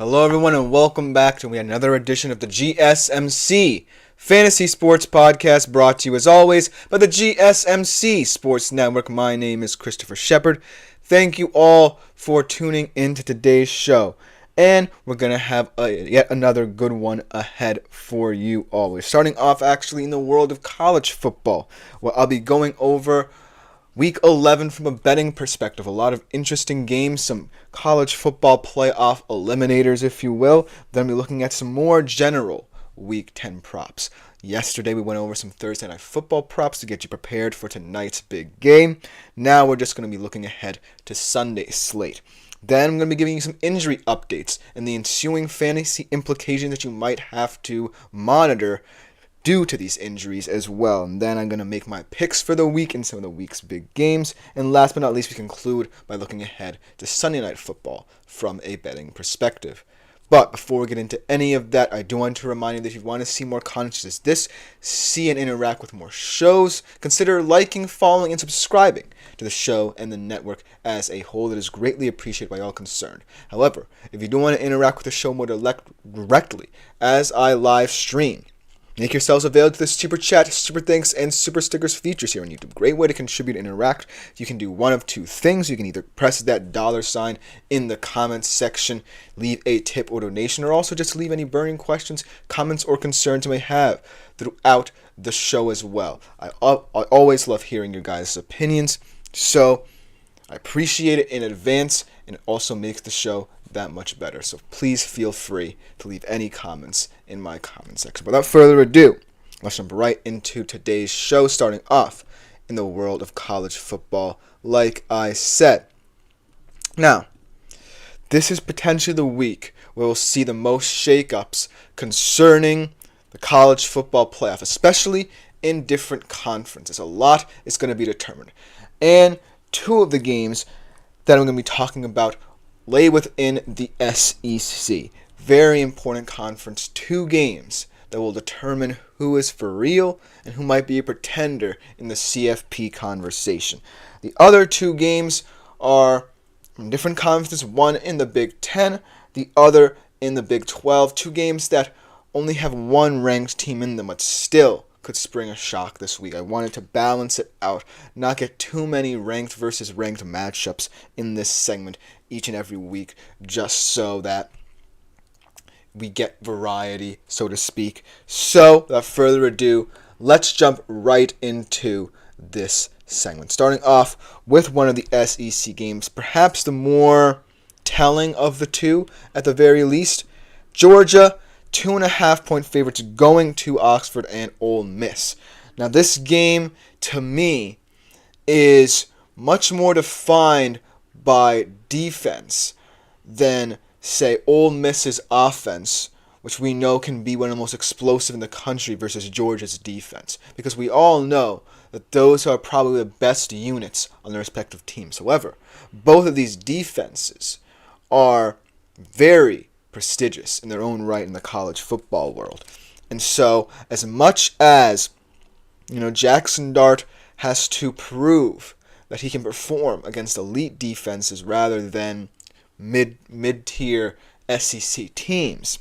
Hello everyone and welcome back to another edition of the GSMC Fantasy Sports Podcast, brought to you as always by the GSMC Sports Network. My name is Christopher Shepard. Thank you all for tuning into today's show. And we're going to have yet another good one ahead for you all. We're starting off actually in the world of college football, where I'll be going over Week 11 from a betting perspective. A lot of interesting games, some college football playoff eliminators, if you will. Then we'll be looking at some more general Week 10 props. Yesterday we went over some Thursday Night Football props to get you prepared for tonight's big game. Now we're just going to be looking ahead to Sunday's slate. Then I'm going to be giving you some injury updates and the ensuing fantasy implications that you might have to monitor due to these injuries as well. And then I'm going to make my picks for the week and some of the week's big games. And last but not least, we conclude by looking ahead to Sunday Night Football from a betting perspective. But before we get into any of that, I do want to remind you that if you want to see more content such as this, see and interact with more shows, consider liking, following, and subscribing to the show and the network as a whole. That is greatly appreciated by all concerned. However, if you do want to interact with the show more directly as I live stream, make yourselves available to the Super Chat, Super Thanks, and Super Stickers features here on YouTube. Great way to contribute and interact. You can do one of two things. You can either press that $sign in the comments section, leave a tip or donation, or also just leave any burning questions, comments, or concerns you may have throughout the show as well. I always love hearing your guys' opinions, so I appreciate it in advance, and it also makes the show that much better. So please feel free to leave any comments in my comment section. Without further ado, let's jump right into today's show, starting off in the world of college football, like I said. Now, this is potentially the week where we'll see the most shakeups concerning the college football playoff, especially in different conferences. A lot is going to be determined. And two of the games that I'm going to be talking about lay within the SEC. Very important conference. Two games that will determine who is for real and who might be a pretender in the CFP conversation. The other two games are from different conferences, one in the Big Ten, the other in the Big 12. Two games that only have one ranked team in them, but still could spring a shock this week. I wanted to balance it out, not get too many ranked versus ranked matchups in this segment each and every week, just so that we get variety, so to speak. So, without further ado, let's jump right into this segment. Starting off with one of the SEC games, perhaps the more telling of the two, at the very least. Georgia, 2.5-point favorites going to Oxford and Ole Miss. Now, this game, to me, is much more defined by defense than, say, Ole Miss's offense, which we know can be one of the most explosive in the country, versus Georgia's defense. Because we all know that those are probably the best units on their respective teams. However, both of these defenses are very prestigious in their own right in the college football world. And so, as much as, Jackson Dart has to prove that he can perform against elite defenses rather than mid-tier SEC teams,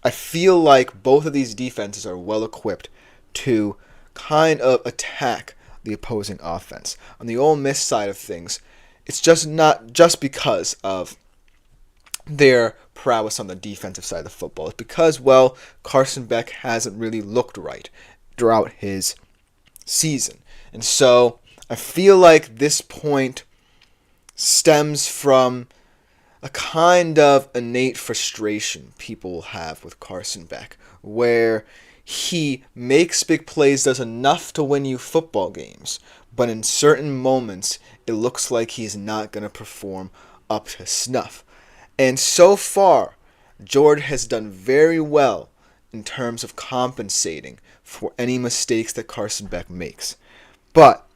I feel like both of these defenses are well equipped to kind of attack the opposing offense. On the Ole Miss side of things, it's just not just because of their prowess on the defensive side of the football. It's because, Carson Beck hasn't really looked right throughout his season. And so I feel like this point stems from a kind of innate frustration people will have with Carson Beck, where he makes big plays, does enough to win you football games, but in certain moments it looks like he's not going to perform up to snuff. And so far, Georgia has done very well in terms of compensating for any mistakes that Carson Beck makes. But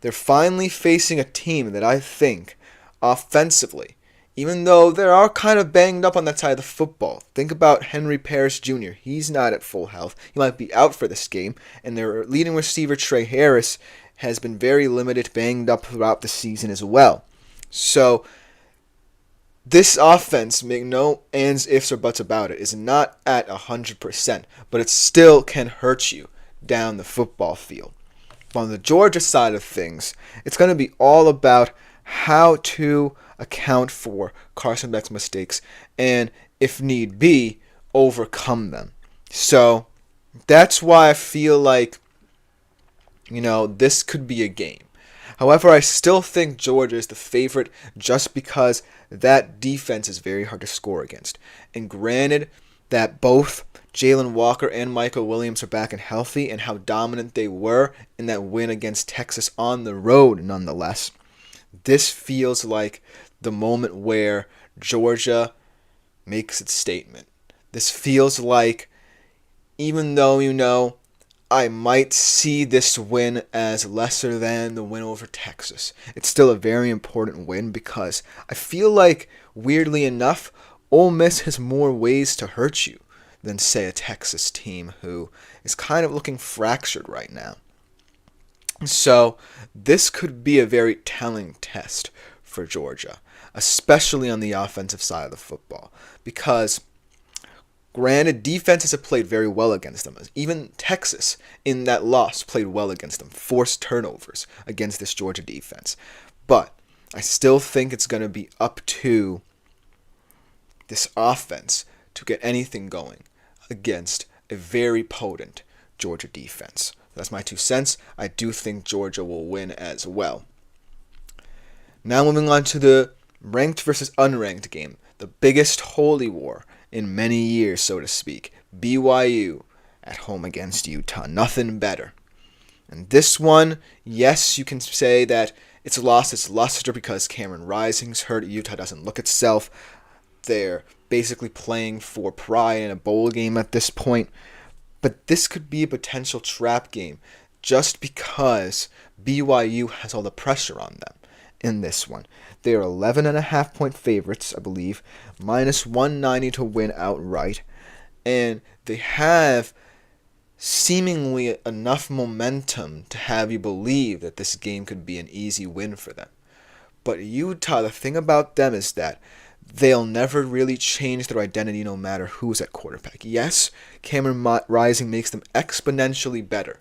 they're finally facing a team that I think, offensively, even though they are kind of banged up on that side of the football. Think about Henry Parrish Jr. He's not at full health. He might be out for this game. And their leading receiver, Trey Harris, has been very limited, banged up throughout the season as well. So This offense, make no ands, ifs, or buts about it, is not at 100%, but it still can hurt you down the football field. But on the Georgia side of things, it's going to be all about how to account for Carson Beck's mistakes and, if need be, overcome them. So that's why I feel like, this could be a game. However, I still think Georgia is the favorite just because that defense is very hard to score against. And granted that both Jalen Walker and Michael Williams are back and healthy, and how dominant they were in that win against Texas on the road nonetheless, this feels like the moment where Georgia makes its statement. This feels like, even though, I might see this win as lesser than the win over Texas, it's still a very important win because I feel like, weirdly enough, Ole Miss has more ways to hurt you than, say, a Texas team who is kind of looking fractured right now. So this could be a very telling test for Georgia, especially on the offensive side of the football, because granted, defenses have played very well against them. Even Texas, in that loss, played well against them, forced turnovers against this Georgia defense. But I still think it's going to be up to this offense to get anything going against a very potent Georgia defense. That's my 2 cents. I do think Georgia will win as well. Now moving on to the ranked versus unranked game, the biggest holy war in many years, so to speak. BYU at home against Utah. Nothing better. And this one, yes, you can say that it's lost its luster because Cameron Rising's hurt. Utah doesn't look itself. They're basically playing for pride in a bowl game at this point. But this could be a potential trap game just because BYU has all the pressure on them in this one. They are 11.5-point favorites, I believe, minus 190 to win outright. And they have seemingly enough momentum to have you believe that this game could be an easy win for them. But Utah, the thing about them is that they'll never really change their identity no matter who's at quarterback. Yes, Cameron Rising makes them exponentially better,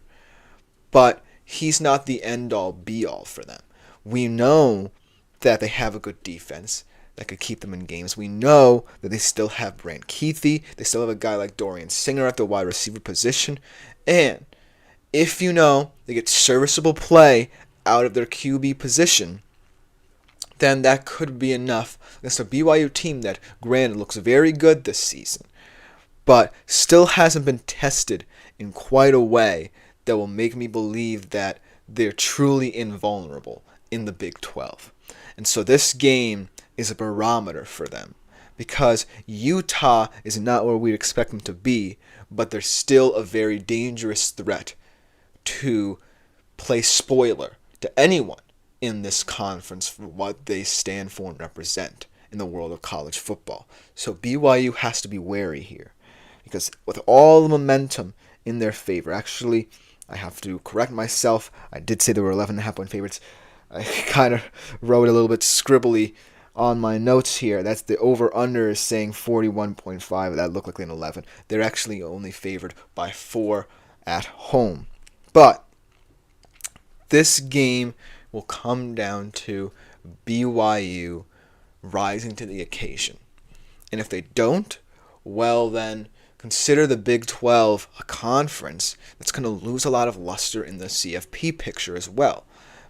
but he's not the end-all, be-all for them. We know that they have a good defense that could keep them in games. We know that they still have Brant Keithy. They still have a guy like Dorian Singer at the wide receiver position. And if they get serviceable play out of their QB position, then that could be enough against a BYU team that, granted, looks very good this season, but still hasn't been tested in quite a way that will make me believe that they're truly invulnerable in the Big 12. And so this game is a barometer for them because Utah is not where we'd expect them to be, but they're still a very dangerous threat to play spoiler to anyone in this conference for what they stand for and represent in the world of college football. So BYU has to be wary here because with all the momentum in their favor, actually, I have to correct myself. I did say they were 11.5-point favorites. I kind of wrote a little bit scribbly on my notes here. That's the over-under is saying 41.5. That looked like an 11. They're actually only favored by 4 at home. But this game will come down to BYU rising to the occasion. And if they don't, well then, consider the Big 12 a conference that's going to lose a lot of luster in the CFP picture as well.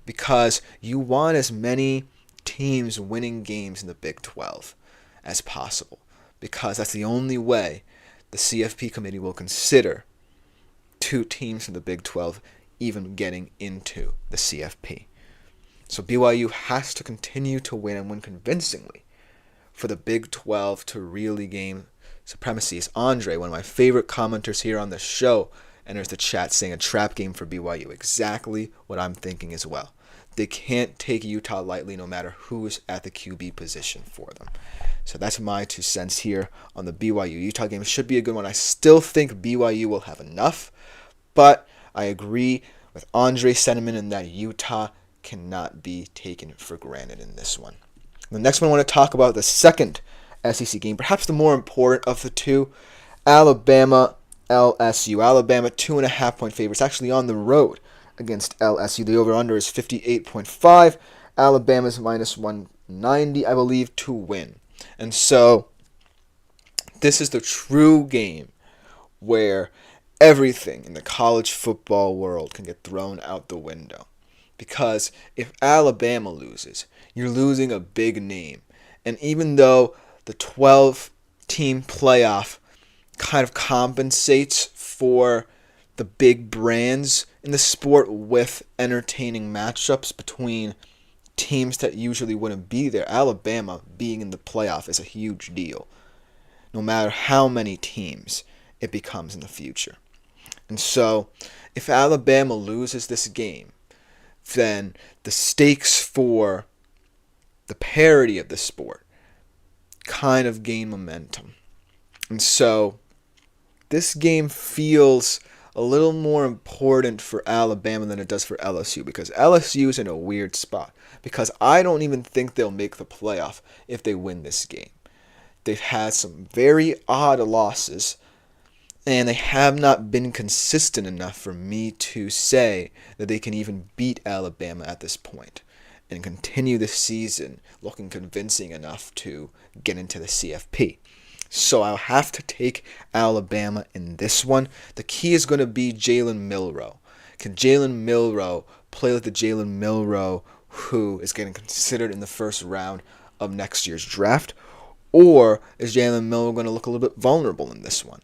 Because you want as many teams winning games in the Big 12 as possible. Because that's the only way the CFP committee will consider 2 teams from the Big 12 even getting into the CFP. So BYU has to continue to win and win convincingly for the Big 12 to really gain supremacy. It's Andre, one of my favorite commenters here on the show, enters the chat saying a trap game for BYU. Exactly what I'm thinking as well. They can't take Utah lightly no matter who's at the QB position for them. So that's my 2 cents here on the BYU-Utah game. It should be a good one. I still think BYU will have enough, but I agree with Andre's sentiment in that Utah cannot be taken for granted in this one. The next one I want to talk about, the second SEC game, perhaps the more important of the two, Alabama LSU. Alabama 2.5-point favorites, actually on the road against LSU. The over-under is 58.5. Alabama's minus 190, I believe, to win. And so, this is the true game where everything in the college football world can get thrown out the window. Because if Alabama loses, you're losing a big name. And even though the 12-team playoff kind of compensates for the big brands in the sport with entertaining matchups between teams that usually wouldn't be there, Alabama being in the playoff is a huge deal, no matter how many teams it becomes in the future. And so, if Alabama loses this game, then the stakes for the parity of the sport kind of gain momentum. And so, this game feels a little more important for Alabama than it does for LSU, because LSU is in a weird spot, because I don't even think they'll make the playoff if they win this game. They've had some very odd losses, and they have not been consistent enough for me to say that they can even beat Alabama at this point and continue the season looking convincing enough to get into the CFP. So I'll have to take Alabama in this one. The key is going to be Jalen Milroe. Can Jalen Milroe play like the Jalen Milroe who is getting considered in the first round of next year's draft? Or is Jalen Milroe going to look a little bit vulnerable in this one?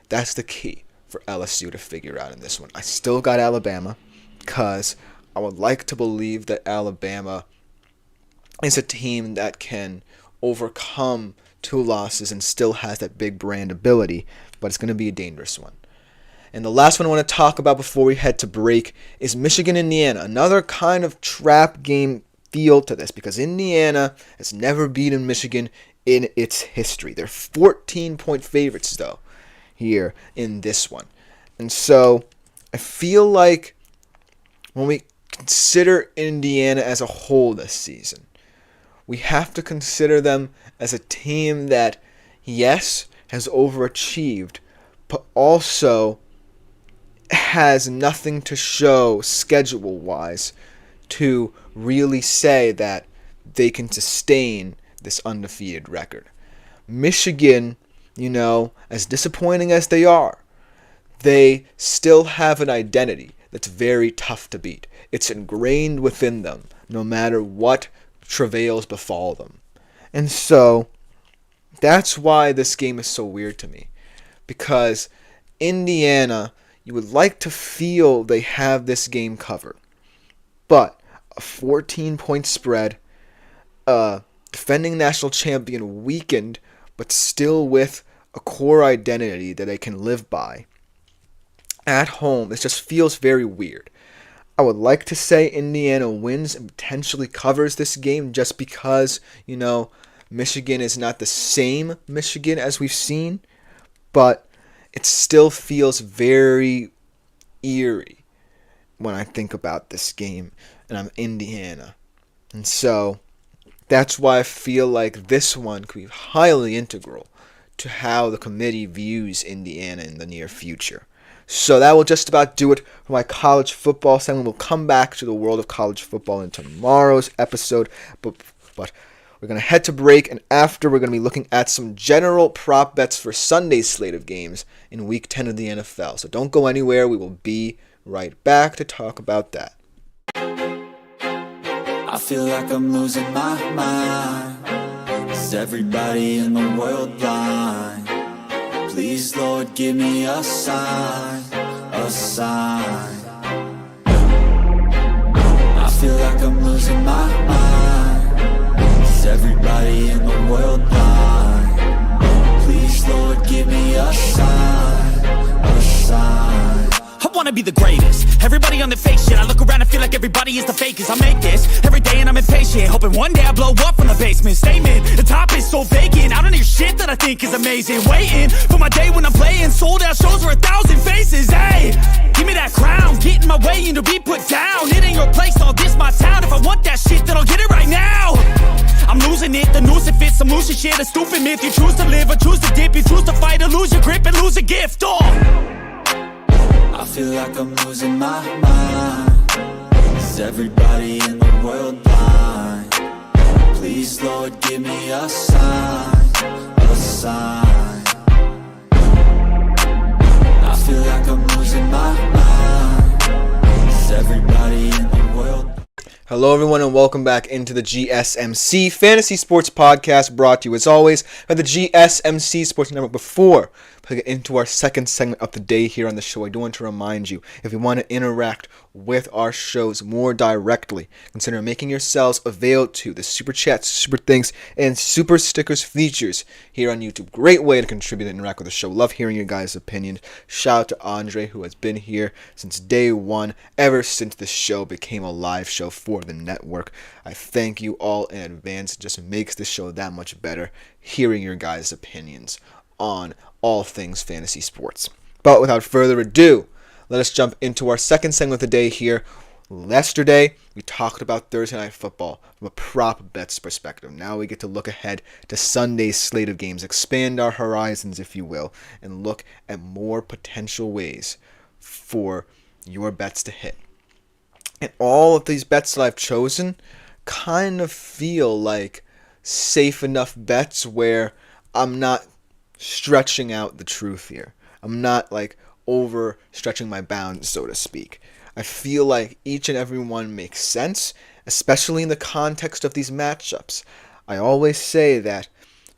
That's the key for LSU to figure out in this one. I still got Alabama because I would like to believe that Alabama is a team that can overcome 2 losses and still has that big brand ability, but it's going to be a dangerous one. And the last one I want to talk about before we head to break is Michigan-Indiana. Another kind of trap game feel to this, because Indiana has never beaten Michigan in its history. They're 14-point favorites, though, here in this one. And so I feel like when we consider Indiana as a whole this season, we have to consider them as a team that, yes, has overachieved, but also has nothing to show schedule-wise to really say that they can sustain this undefeated record. Michigan, as disappointing as they are, they still have an identity that's very tough to beat. It's ingrained within them, no matter what travails befall them. And so, that's why this game is so weird to me. Because Indiana, you would like to feel they have this game covered. But a 14-point spread, defending national champion weakened, but still with a core identity that they can live by at home, it just feels very weird. I would like to say Indiana wins and potentially covers this game just because, Michigan is not the same Michigan as we've seen, but it still feels very eerie when I think about this game and I'm Indiana. And so that's why I feel like this one could be highly integral to how the committee views Indiana in the near future. So that will just about do it for my college football segment. We'll come back to the world of college football in tomorrow's episode. But we're going to head to break, and after we're going to be looking at some general prop bets for Sunday's slate of games in Week 10 of the NFL. So don't go anywhere. We will be right back to talk about that. I feel like I'm losing my mind. Is everybody in the world blind? Please, Lord, give me a sign, a sign. I feel like I'm losing my mind. Is everybody in the world blind? Please, Lord, give me a sign, a sign. I wanna be the greatest. Everybody on the fake shit. I look around and feel like everybody is the fakest. I make this every day and I'm impatient, hoping one day I blow up from the basement. Statement, the top is so vacant. I don't hear shit that I think is amazing. Waiting for my day when I'm playing sold out shows for 1,000 faces. Hey, give me that crown, get in my way and to be put down. It ain't your place, all this my town. If I want that shit, then I'll get it right now. I'm losing it, some lucid shit, a stupid myth. You choose to live or choose to dip. You choose to fight or lose your grip and lose a gift. Oh, I feel like I'm losing my mind. Is everybody in the world blind? Please, Lord, give me a sign, a sign. I feel like I'm losing my mind. Is everybody in the world? Hello, everyone, and welcome back into the GSMC Fantasy Sports Podcast, brought to you, as always, by the GSMC Sports Network. Before we get into our second segment of the day here on the show, I do want to remind you, if you want to interact with our shows more directly, consider making yourselves available to the Super Chats, Super Thanks, and Super Stickers features here on YouTube. Great way to contribute and interact with the show. Love hearing your guys' opinions. Shout out to Andre, who has been here since day one, ever since the show became a live show for the network. I thank you all in advance. It just makes the show that much better, hearing your guys' opinions on all things fantasy sports. But without further ado, let us jump into our second segment of the day here. Yesterday, we talked about Thursday Night Football from a prop bets perspective. Now we get to look ahead to Sunday's slate of games, expand our horizons, if you will, and look at more potential ways for your bets to hit. And all of these bets that I've chosen kind of feel like safe enough bets where I'm not stretching out the truth here. I'm not like overstretching my bounds, so to speak. I feel like each and every one makes sense, especially in the context of these matchups. I always say that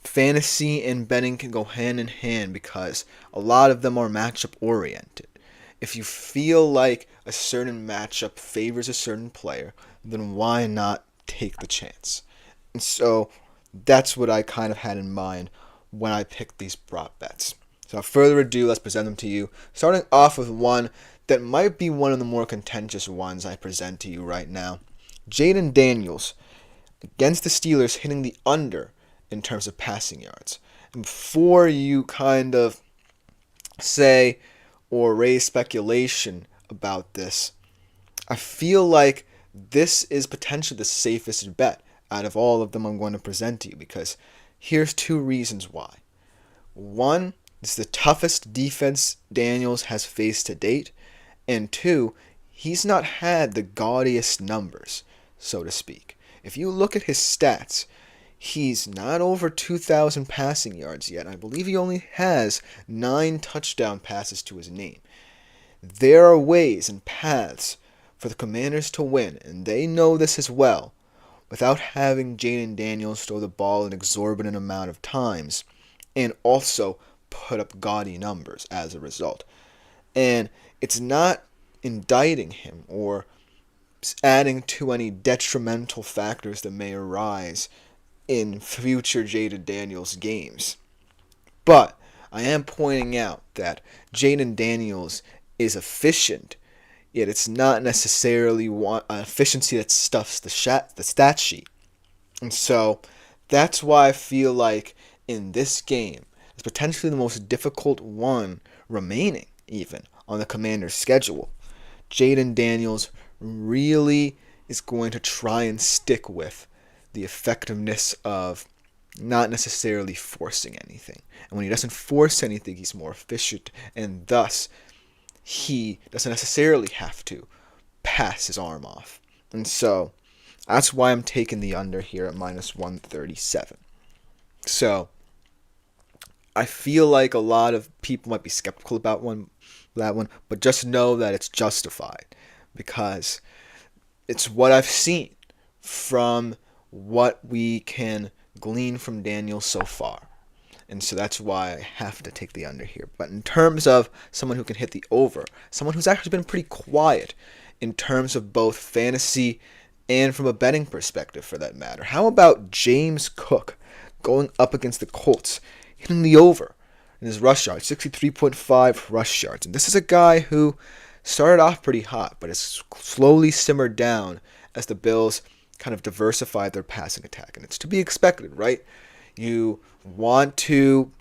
fantasy and betting can go hand in hand because a lot of them are matchup oriented. If you feel like a certain matchup favors a certain player, then why not take the chance? And so that's what I kind of had in mind when I picked these prop bets. So without further ado, let's present them to you. Starting off with one that might be one of the more contentious ones I present to you right now. Jaden Daniels against the Steelers, hitting the under in terms of passing yards. And before you kind of say or raise speculation about this, I feel like this is potentially the safest bet out of all of them I'm going to present to you, because here's two reasons why. One, it's the toughest defense Daniels has faced to date. And two, he's not had the gaudiest numbers, so to speak. If you look at his stats, he's not over 2,000 passing yards yet. I believe he only has 9 touchdown passes to his name. There are ways and paths for the Commanders to win, and they know this as well, without having Jaden Daniels throw the ball an exorbitant amount of times and also put up gaudy numbers as a result. And it's not indicting him or adding to any detrimental factors that may arise in future Jaden Daniels games. But I am pointing out that Jaden Daniels is efficient, yet it's not necessarily an efficiency that stuffs the stat sheet. And so that's why I feel like in this game, it's potentially the most difficult one remaining even on the Commanders' schedule. Jaden Daniels really is going to try and stick with the effectiveness of not necessarily forcing anything. And when he doesn't force anything, he's more efficient, and thus he doesn't necessarily have to pass his arm off. And so that's why I'm taking the under here at minus 137. So I feel like a lot of people might be skeptical about that one, but just know that it's justified because it's what I've seen from what we can glean from Daniel so far. And so that's why I have to take the under here. But in terms of someone who can hit the over, someone who's actually been pretty quiet in terms of both fantasy and from a betting perspective for that matter, how about James Cook going up against the Colts, hitting the over in his rush yards, 63.5 rush yards. And this is a guy who started off pretty hot, but has slowly simmered down as the Bills kind of diversified their passing attack. And it's to be expected, right? You want to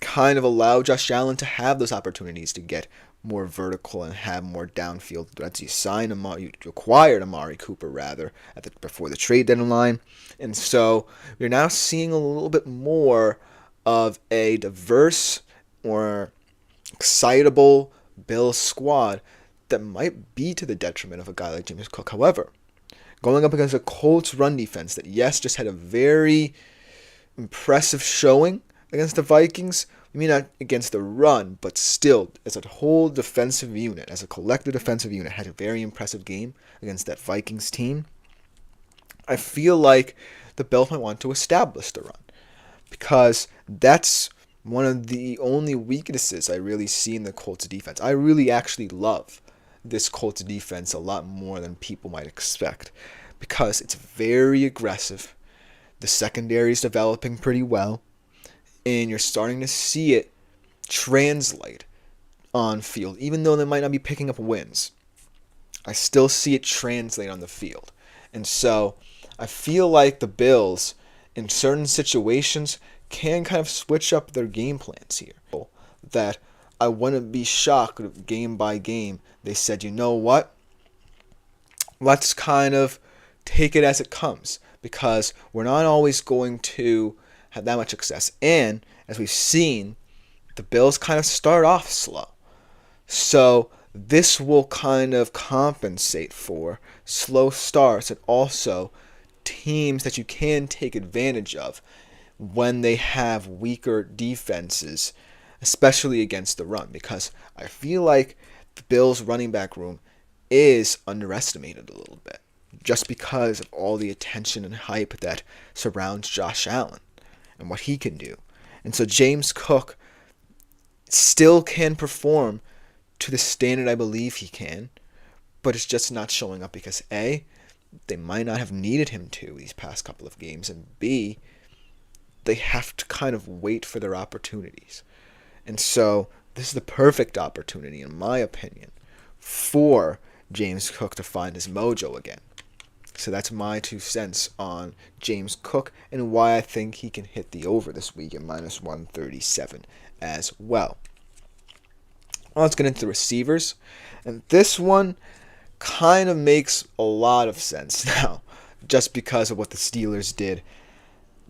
kind of allow Josh Allen to have those opportunities to get more vertical and have more downfield threats. You acquired Amari Cooper rather before the trade deadline, and so you're now seeing a little bit more of a diverse or excitable Bills squad that might be to the detriment of a guy like James Cook. However, going up against a Colts run defense that, yes, just had a very impressive showing against the Vikings. I mean, not against the run, but still, as a whole defensive unit, as a collective defensive unit, had a very impressive game against that Vikings team. I feel like the Bills might want to establish the run, because that's one of the only weaknesses I really see in the Colts defense. I really actually love this Colts defense a lot more than people might expect, because it's very aggressive. The secondary is developing pretty well, and you're starting to see it translate on field. Even though they might not be picking up wins, I still see it translate on the field. And so I feel like the Bills, in certain situations, can kind of switch up their game plans here. That I wouldn't be shocked if game by game they said, you know what, let's kind of take it as it comes, because we're not always going to have that much success. And as we've seen, the Bills kind of start off slow. So this will kind of compensate for slow starts and also teams that you can take advantage of when they have weaker defenses, especially against the run, because I feel like the Bills' running back room is underestimated a little bit, just because of all the attention and hype that surrounds Josh Allen and what he can do. And so James Cook still can perform to the standard I believe he can, but it's just not showing up because A, they might not have needed him to these past couple of games, and B, they have to kind of wait for their opportunities. And so this is the perfect opportunity, in my opinion, for James Cook to find his mojo again. So that's my 2 cents on James Cook and why I think he can hit the over this week at minus 137 as well. Well, let's get into the receivers. And this one kind of makes a lot of sense now, just because of what the Steelers did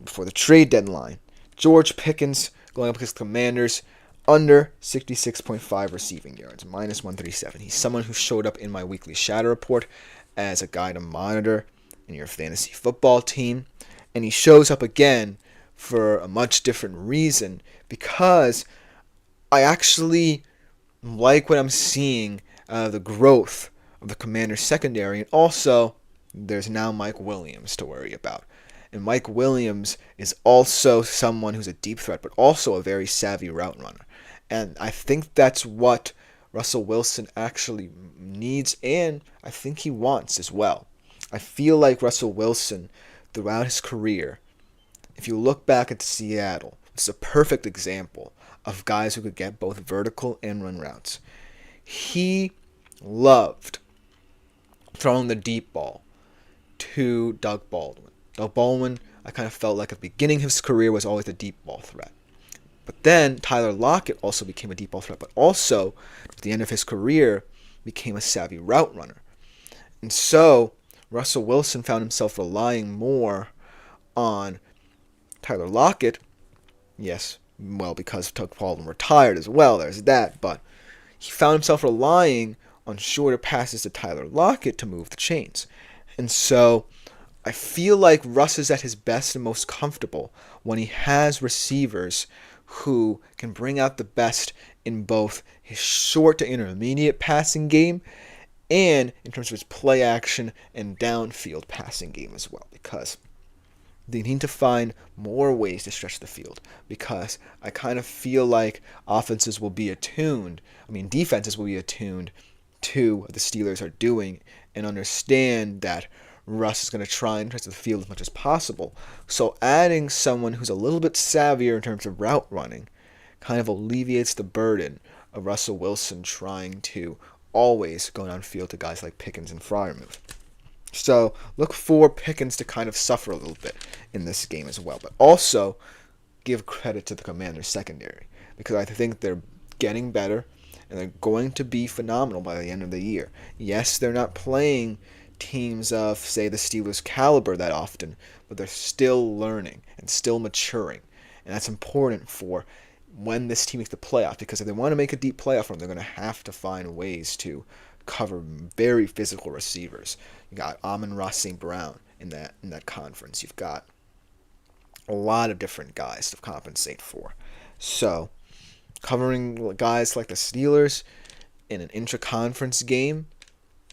before the trade deadline. George Pickens going up against the Commanders, under 66.5 receiving yards, minus 137. He's someone who showed up in my weekly shadow report as a guy to monitor in your fantasy football team. And he shows up again for a much different reason, because I actually like what I'm seeing, the growth of the Commanders secondary. And also, there's now Mike Williams to worry about. And Mike Williams is also someone who's a deep threat, but also a very savvy route runner. And I think that's what Russell Wilson actually needs, and I think he wants as well. I feel like Russell Wilson, throughout his career, if you look back at Seattle, it's a perfect example of guys who could get both vertical and run routes. He loved throwing the deep ball to Doug Baldwin. Doug Baldwin, I kind of felt like at the beginning of his career, was always a deep ball threat. But then Tyler Lockett also became a deep ball threat, but also at the end of his career became a savvy route runner. And so Russell Wilson found himself relying more on Tyler Lockett. Yes, well, because Doug Baldwin retired as well, there's that. But he found himself relying on shorter passes to Tyler Lockett to move the chains. And so I feel like Russ is at his best and most comfortable when he has receivers who can bring out the best in both his short to intermediate passing game and in terms of his play action and downfield passing game as well, because they need to find more ways to stretch the field, because I kind of feel like defenses will be attuned to what the Steelers are doing and understand that Russ is going to try and stretch the field as much as possible. So adding someone who's a little bit savvier in terms of route running kind of alleviates the burden of Russell Wilson trying to always go downfield to guys like Pickens and Freiermuth. So look for Pickens to kind of suffer a little bit in this game as well. But also give credit to the Commanders secondary, because I think they're getting better and they're going to be phenomenal by the end of the year. Yes, they're not playing teams of, say, the Steelers' caliber that often, but they're still learning and still maturing. And that's important for when this team makes the playoffs, because if they want to make a deep playoff run, they're going to have to find ways to cover very physical receivers. You got Amon-Ra St. Brown in that conference. You've got a lot of different guys to compensate for. So, covering guys like the Steelers in an intra-conference game,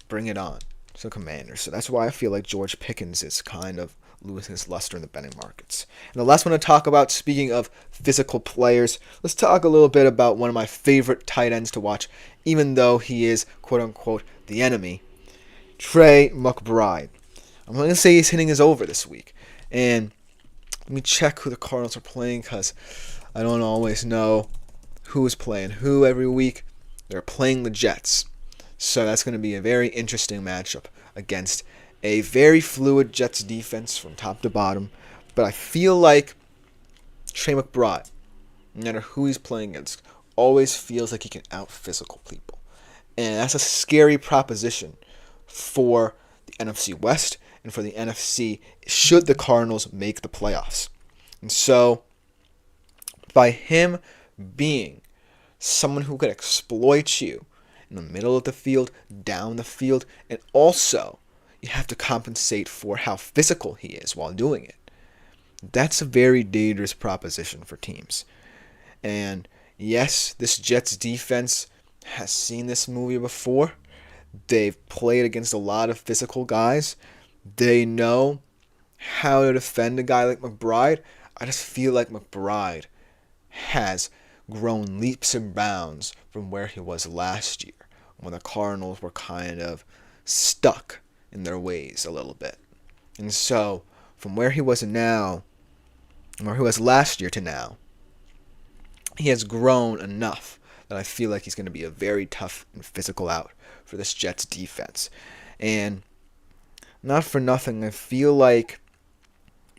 bring it on. So Commanders. So that's why I feel like George Pickens is kind of losing his luster in the betting markets. And the last one to talk about, speaking of physical players, let's talk a little bit about one of my favorite tight ends to watch, even though he is, quote-unquote, the enemy, Trey McBride. I'm going to say he's hitting his over this week. And let me check who the Cardinals are playing, because I don't always know who is playing who every week. They're playing the Jets. So that's going to be a very interesting matchup against a very fluid Jets defense from top to bottom. But I feel like Trey McBride, no matter who he's playing against, always feels like he can out-physical people. And that's a scary proposition for the NFC West and for the NFC should the Cardinals make the playoffs. And so, by him being someone who could exploit you in the middle of the field, down the field, and also you have to compensate for how physical he is while doing it. That's a very dangerous proposition for teams. And yes, this Jets defense has seen this movie before. They've played against a lot of physical guys. They know how to defend a guy like McBride. I just feel like McBride has grown leaps and bounds from where he was last year, when the Cardinals were kind of stuck in their ways a little bit. And so, from where he was last year to now, he has grown enough that I feel like he's going to be a very tough and physical out for this Jets defense. And not for nothing, I feel like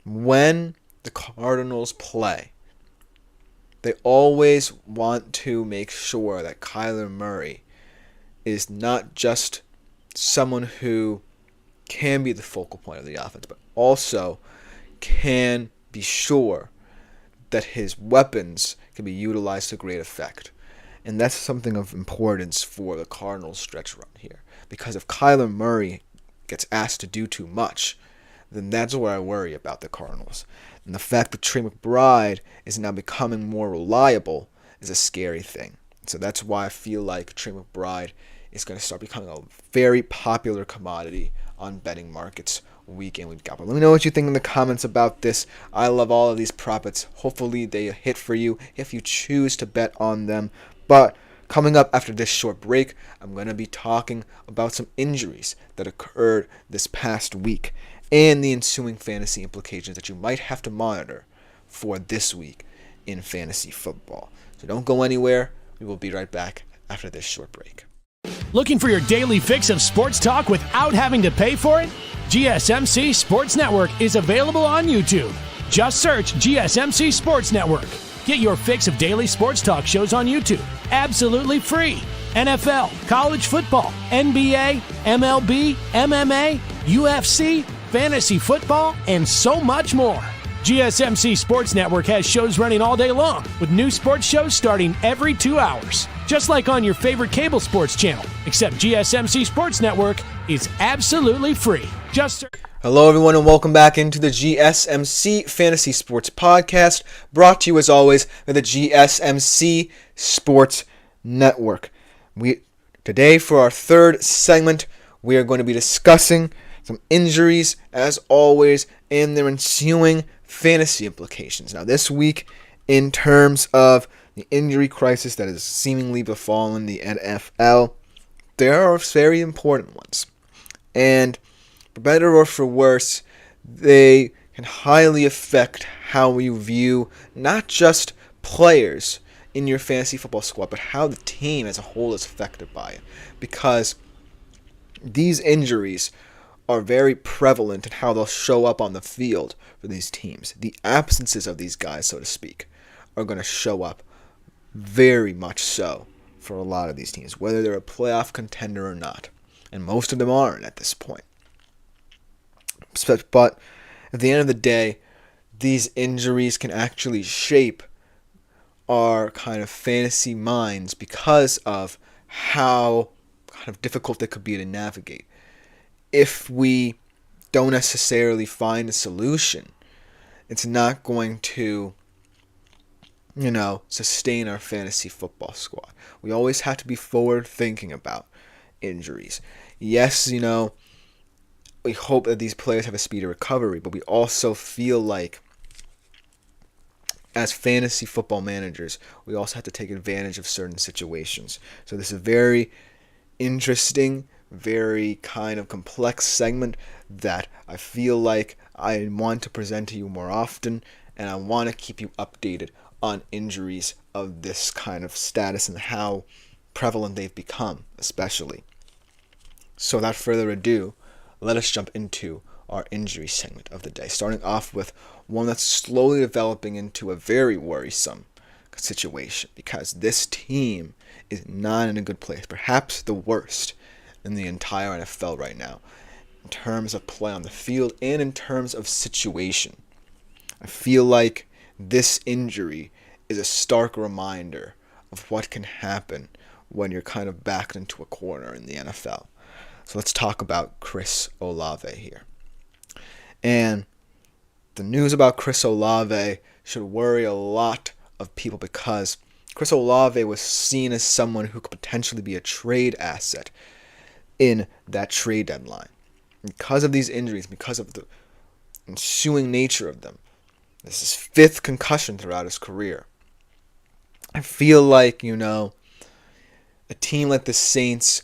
when the Cardinals play, they always want to make sure that Kyler Murray is not just someone who can be the focal point of the offense, but also can be sure that his weapons can be utilized to great effect. And that's something of importance for the Cardinals stretch run here. Because if Kyler Murray gets asked to do too much, then that's where I worry about the Cardinals. And the fact that Trey McBride is now becoming more reliable is a scary thing. So that's why I feel like Trey McBride is going to start becoming a very popular commodity on betting markets week in, week out. But let me know what you think in the comments about this. I love all of these profits. Hopefully they hit for you if you choose to bet on them. But coming up after this short break, I'm going to be talking about some injuries that occurred this past week and the ensuing fantasy implications that you might have to monitor for this week in fantasy football. So don't go anywhere. We will be right back after this short break. Looking for your daily fix of sports talk without having to pay for it? GSMC Sports Network is available on YouTube. Just search GSMC Sports Network. Get your fix of daily sports talk shows on YouTube, absolutely free. NFL, college football, NBA, MLB, MMA, UFC, fantasy football, and so much more. GSMC Sports Network has shows running all day long, with new sports shows starting every 2 hours. Just like on your favorite cable sports channel, except GSMC Sports Network is absolutely free. Hello everyone and welcome back into the GSMC Fantasy Sports Podcast, brought to you as always by the GSMC Sports Network. Today for our third segment, we are going to be discussing some injuries as always and their ensuing fantasy implications. Now this week, in terms of the injury crisis that has seemingly befallen the NFL, there are very important ones. And for better or for worse, they can highly affect how you view not just players in your fantasy football squad, but how the team as a whole is affected by it. Because these injuries are very prevalent in how they'll show up on the field for these teams. The absences of these guys, so to speak, are going to show up very much so for a lot of these teams, whether they're a playoff contender or not. And most of them aren't at this point. But at the end of the day, these injuries can actually shape our kind of fantasy minds because of how kind of difficult they could be to navigate. If we don't necessarily find a solution, it's not going to, sustain our fantasy football squad. We always have to be forward thinking about injuries. Yes, we hope that these players have a speedy recovery, but we also feel like as fantasy football managers, we also have to take advantage of certain situations. So this is a very interesting, very kind of complex segment that I feel like I want to present to you more often, and I want to keep you updated on injuries of this kind of status and how prevalent they've become, especially. So without further ado, let us jump into our injury segment of the day, starting off with one that's slowly developing into a very worrisome situation because this team is not in a good place, perhaps the worst in the entire NFL right now, in terms of play on the field and in terms of situation. I feel like this injury is a stark reminder of what can happen when you're kind of backed into a corner in the NFL. So let's talk about Chris Olave here. And the news about Chris Olave should worry a lot of people because Chris Olave was seen as someone who could potentially be a trade asset in that trade deadline. Because of these injuries, because of the ensuing nature of them, this is his 5th concussion throughout his career. I feel like, a team like the Saints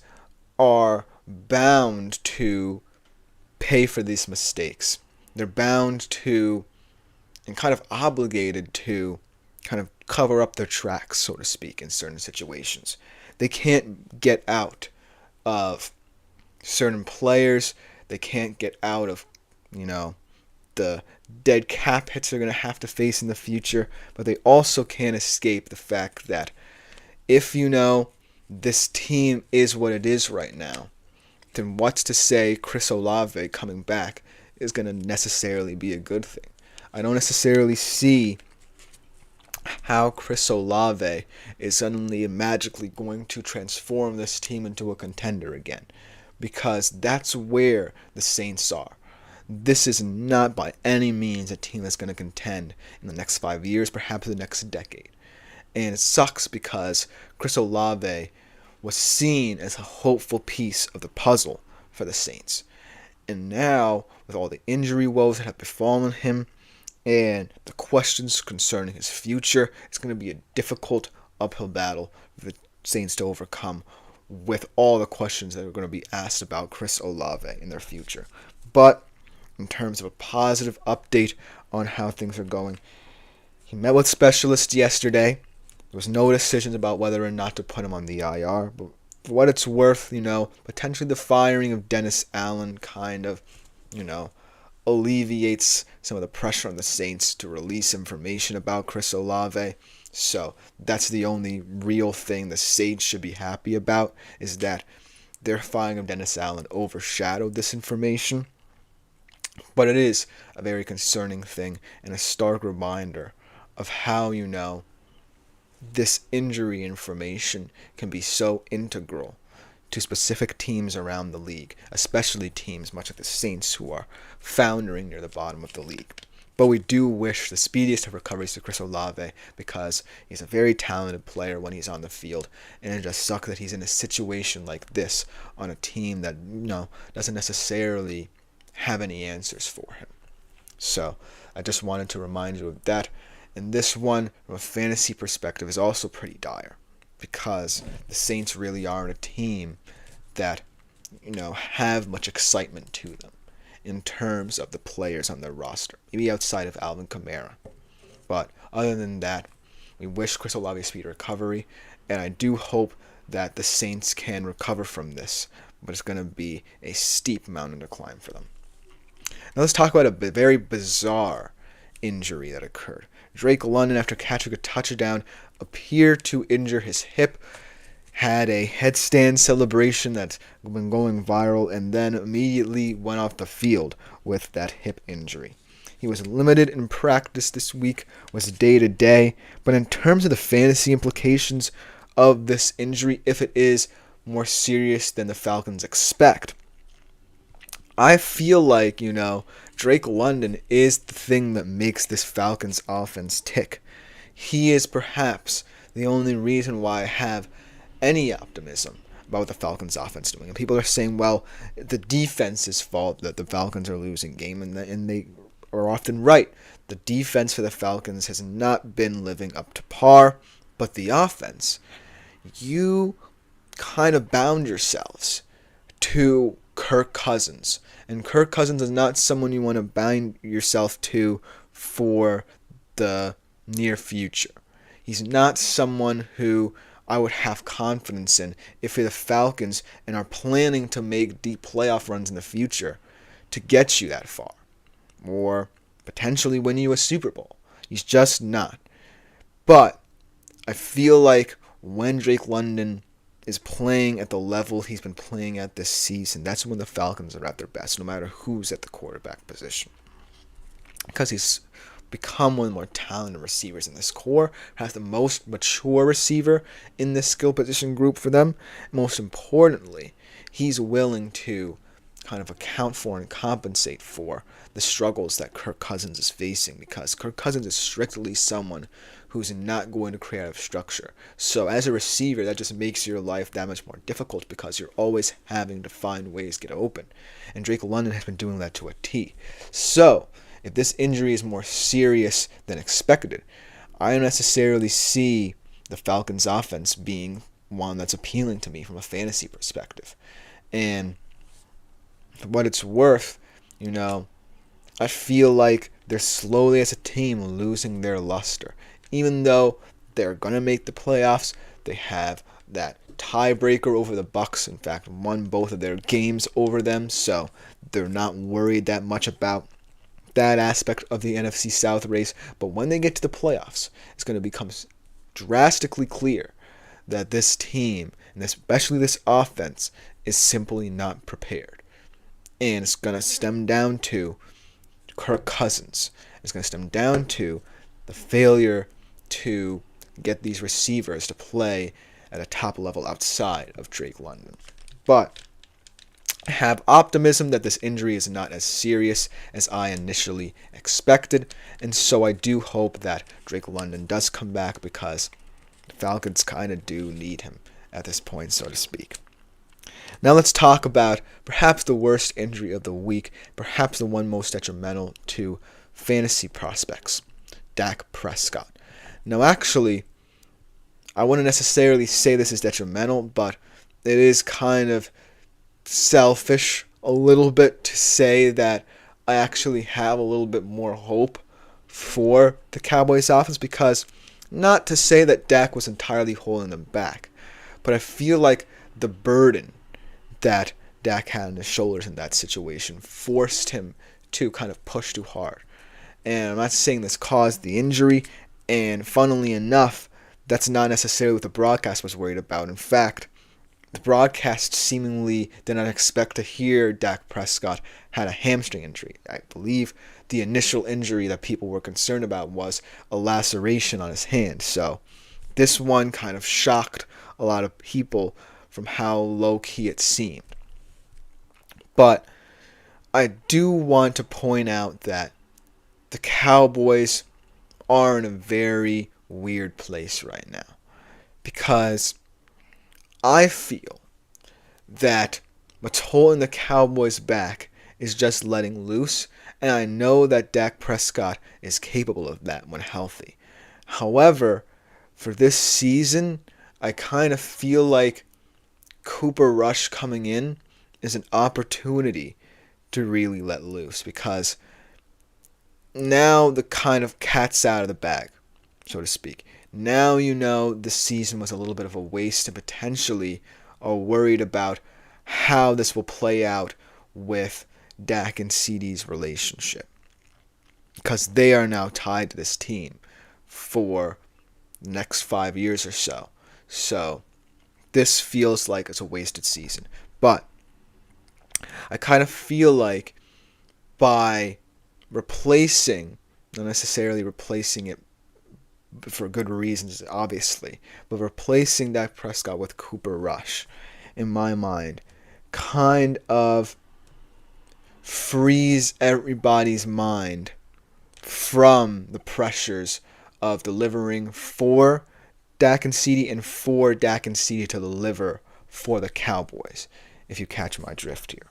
are bound to pay for these mistakes. They're bound to and kind of obligated to kind of cover up their tracks, so to speak, in certain situations. They can't get out of certain players. They can't get out of, the dead cap hits they're going to have to face in the future. But they also can't escape the fact that if this team is what it is right now, then what's to say Chris Olave coming back is going to necessarily be a good thing? I don't necessarily see how Chris Olave is suddenly and magically going to transform this team into a contender again, because that's where the Saints are. This is not by any means a team that's going to contend in the next 5 years, perhaps the next decade. And it sucks because Chris Olave was seen as a hopeful piece of the puzzle for the Saints. And now, with all the injury woes that have befallen him and the questions concerning his future, it's going to be a difficult uphill battle for the Saints to overcome with all the questions that are going to be asked about Chris Olave in their future. But in terms of a positive update on how things are going, he met with specialists yesterday. There was no decisions about whether or not to put him on the IR, but for what it's worth, potentially the firing of Dennis Allen kind of, alleviates some of the pressure on the Saints to release information about Chris Olave. So that's the only real thing the Saints should be happy about, is that their firing of Dennis Allen overshadowed this information. But it is a very concerning thing and a stark reminder of how, this injury information can be so integral to specific teams around the league, especially teams much like the Saints who are foundering near the bottom of the league. But we do wish the speediest of recoveries to Chris Olave because he's a very talented player when he's on the field, and it just sucks that he's in a situation like this on a team that doesn't necessarily have any answers for him. So I just wanted to remind you of that. And this one, from a fantasy perspective, is also pretty dire because the Saints really aren't a team that, have much excitement to them in terms of the players on their roster, maybe outside of Alvin Kamara. But other than that, we wish Chris Olave a speedy recovery, and I do hope that the Saints can recover from this, but it's going to be a steep mountain to climb for them. Now let's talk about a very bizarre injury that occurred. Drake London, after catching a touchdown, appeared to injure his hip, had a headstand celebration that's been going viral, and then immediately went off the field with that hip injury. He was limited in practice this week, was day-to-day, but in terms of the fantasy implications of this injury, if it is more serious than the Falcons expect, I feel like, Drake London is the thing that makes this Falcons offense tick. He is perhaps the only reason why I have any optimism about what the Falcons offense doing. And people are saying, well, the defense's fault that the Falcons are losing game, and they are often right. The defense for the Falcons has not been living up to par, but the offense, you kind of bound yourselves to Kirk Cousins. And Kirk Cousins is not someone you want to bind yourself to for the near future. He's not someone who I would have confidence in if you're the Falcons and are planning to make deep playoff runs in the future to get you that far, or potentially win you a Super Bowl. He's just not. But I feel like when Drake London is playing at the level he's been playing at this season, that's when the Falcons are at their best, no matter who's at the quarterback position. Because he's become one of the more talented receivers in this core, has the most mature receiver in this skill position group for them. Most importantly, he's willing to kind of account for and compensate for the struggles that Kirk Cousins is facing, because Kirk Cousins is strictly someone who's not going to create out of structure. So as a receiver, that just makes your life that much more difficult, because you're always having to find ways to get open. And Drake London has been doing that to a T. So if this injury is more serious than expected, I don't necessarily see the Falcons offense being one that's appealing to me from a fantasy perspective. And for what it's worth, I feel like they're slowly as a team losing their luster. Even though they're going to make the playoffs, they have that tiebreaker over the Bucs. In fact, won both of their games over them, so they're not worried that much about that aspect of the NFC South race. But when they get to the playoffs, it's going to become drastically clear that this team, and especially this offense, is simply not prepared. And it's going to stem down to Kirk Cousins. It's going to stem down to the failure to get these receivers to play at a top level outside of Drake London. But I have optimism that this injury is not as serious as I initially expected, and so I do hope that Drake London does come back, because the Falcons kind of do need him at this point, so to speak. Now let's talk about perhaps the worst injury of the week, perhaps the one most detrimental to fantasy prospects, Dak Prescott. Now actually, I wouldn't necessarily say this is detrimental, but it is kind of selfish a little bit to say that I actually have a little bit more hope for the Cowboys offense, because not to say that Dak was entirely holding them back, but I feel like the burden that Dak had on his shoulders in that situation forced him to kind of push too hard. And I'm not saying this caused the injury, and funnily enough, that's not necessarily what the broadcast was worried about. In fact, the broadcast seemingly did not expect to hear Dak Prescott had a hamstring injury. I believe the initial injury that people were concerned about was a laceration on his hand. So this one kind of shocked a lot of people from how low-key it seemed. But I do want to point out that the Cowboys are in a very weird place right now, because I feel that what's holding the Cowboys back is just letting loose, and I know that Dak Prescott is capable of that when healthy. However, for this season, I kind of feel like Cooper Rush coming in is an opportunity to really let loose, because now the kind of cat's out of the bag, so to speak. Now the season was a little bit of a waste, and potentially are worried about how this will play out with Dak and CD's relationship, because they are now tied to this team for the next 5 years or so. So this feels like it's a wasted season. But I kind of feel like by replacing, not necessarily replacing it for good reasons, obviously, but replacing Dak Prescott with Cooper Rush, in my mind, kind of frees everybody's mind from the pressures of delivering for Dak and CeeDee and for Dak and CeeDee to deliver for the Cowboys, if you catch my drift here.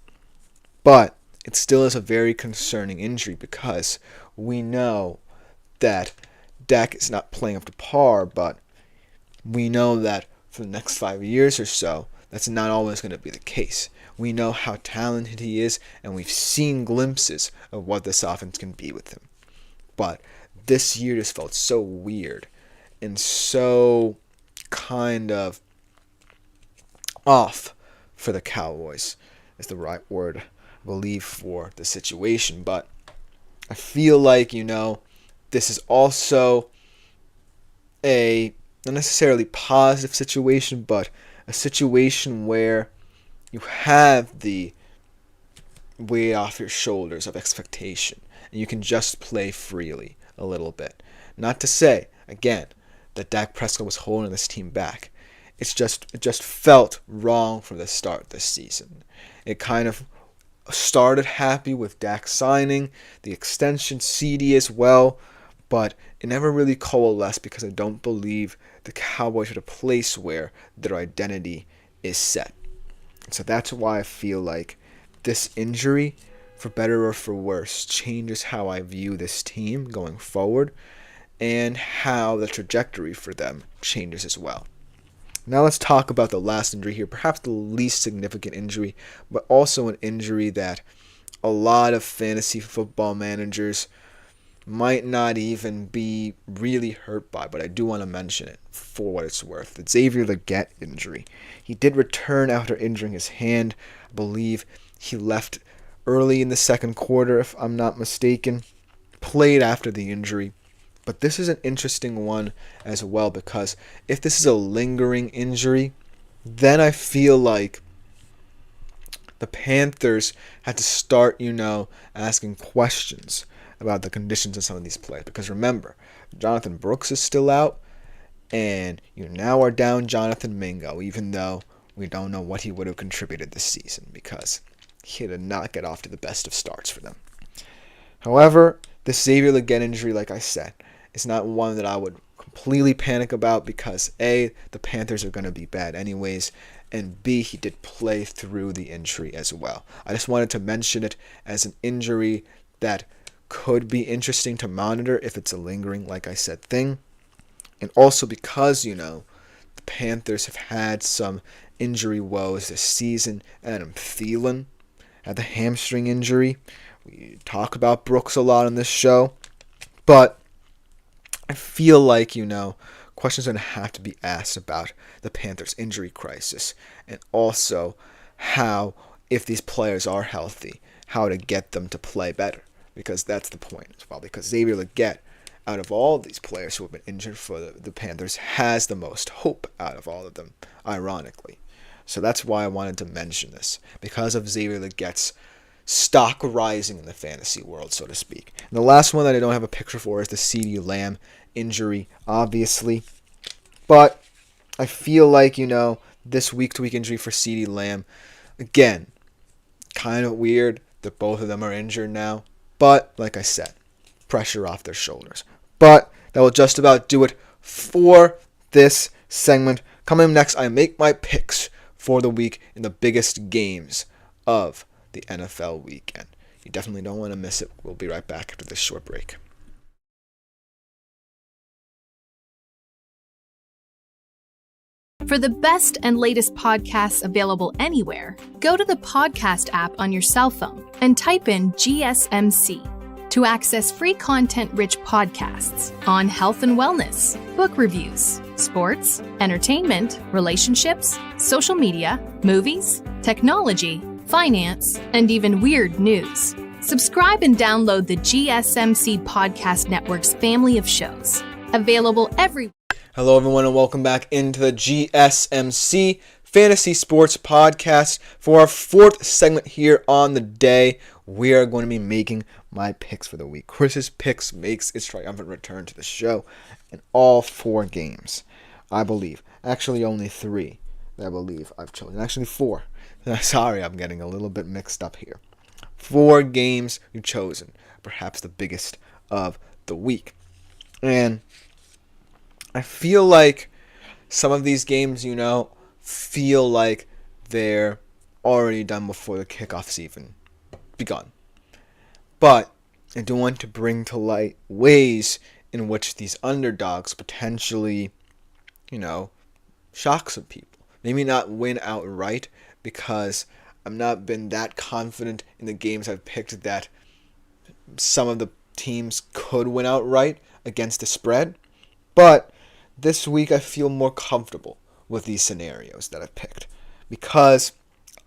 But it still is a very concerning injury because we know that Dak is not playing up to par, but we know that for the next 5 years or so, that's not always going to be the case. We know how talented he is, and we've seen glimpses of what this offense can be with him. But this year just felt so weird and so kind of off for the Cowboys, is the right word, I believe, for the situation. But I feel like, this is also a not necessarily positive situation, but a situation where you have the weight off your shoulders of expectation, and you can just play freely a little bit. Not to say, again, that Dak Prescott was holding this team back. It just felt wrong from the start this season. It kind of started happy with Dak signing, the extension, CeeDee as well, but it never really coalesced because I don't believe the Cowboys are at a place where their identity is set. So that's why I feel like this injury, for better or for worse, changes how I view this team going forward and how the trajectory for them changes as well. Now let's talk about the last injury here, perhaps the least significant injury, but also an injury that a lot of fantasy football managers might not even be really hurt by, but I do want to mention it for what it's worth. The Xavier Legette injury. He did return after injuring his hand. I believe he left early in the second quarter, if I'm not mistaken. Played after the injury. But this is an interesting one as well, because if this is a lingering injury, then I feel like the Panthers had to start, asking questions about the conditions of some of these players. Because remember, Jonathan Brooks is still out, and you now are down Jonathan Mingo, even though we don't know what he would have contributed this season because he did not get off to the best of starts for them. However, the Xavier Legette injury, like I said, is not one that I would completely panic about because A, the Panthers are going to be bad anyways, and B, he did play through the injury as well. I just wanted to mention it as an injury that could be interesting to monitor if it's a lingering, like I said, thing. And also because, the Panthers have had some injury woes this season. Adam Thielen had the hamstring injury. We talk about Brooks a lot on this show. But I feel like, questions are going to have to be asked about the Panthers' injury crisis. And also how, if these players are healthy, how to get them to play better. Because that's the point as well. Because Xavier Legette, out of all these players who have been injured for the Panthers, has the most hope out of all of them, ironically. So that's why I wanted to mention this. Because of Xavier Legette's stock rising in the fantasy world, so to speak. And the last one that I don't have a picture for is the CeeDee Lamb injury, obviously. But I feel like, this week-to-week injury for CeeDee Lamb, again, kind of weird that both of them are injured now. But, like I said, pressure off their shoulders. But that will just about do it for this segment. Coming up next, I make my picks for the week in the biggest games of the NFL weekend. You definitely don't want to miss it. We'll be right back after this short break. For the best and latest podcasts available anywhere, go to the podcast app on your cell phone and type in GSMC to access free content-rich podcasts on health and wellness, book reviews, sports, entertainment, relationships, social media, movies, technology, finance, and even weird news. Subscribe and download the GSMC Podcast Network's family of shows, available every... Hello, everyone, and welcome back into the GSMC Fantasy Sports Podcast. For our fourth segment here on the day, we are going to be making my picks for the week. Chris's Picks makes its triumphant return to the show in all 4 games, I believe. Actually, only 3 that I believe I've chosen. Actually, 4. Sorry, I'm getting a little bit mixed up here. 4 games you've chosen, perhaps the biggest of the week. And I feel like some of these games, feel like they're already done before the kickoff's even begun. But I do want to bring to light ways in which these underdogs potentially, shock some people. Maybe not win outright, because I've not been that confident in the games I've picked that some of the teams could win outright against the spread. But this week I feel more comfortable with these scenarios that I've picked, because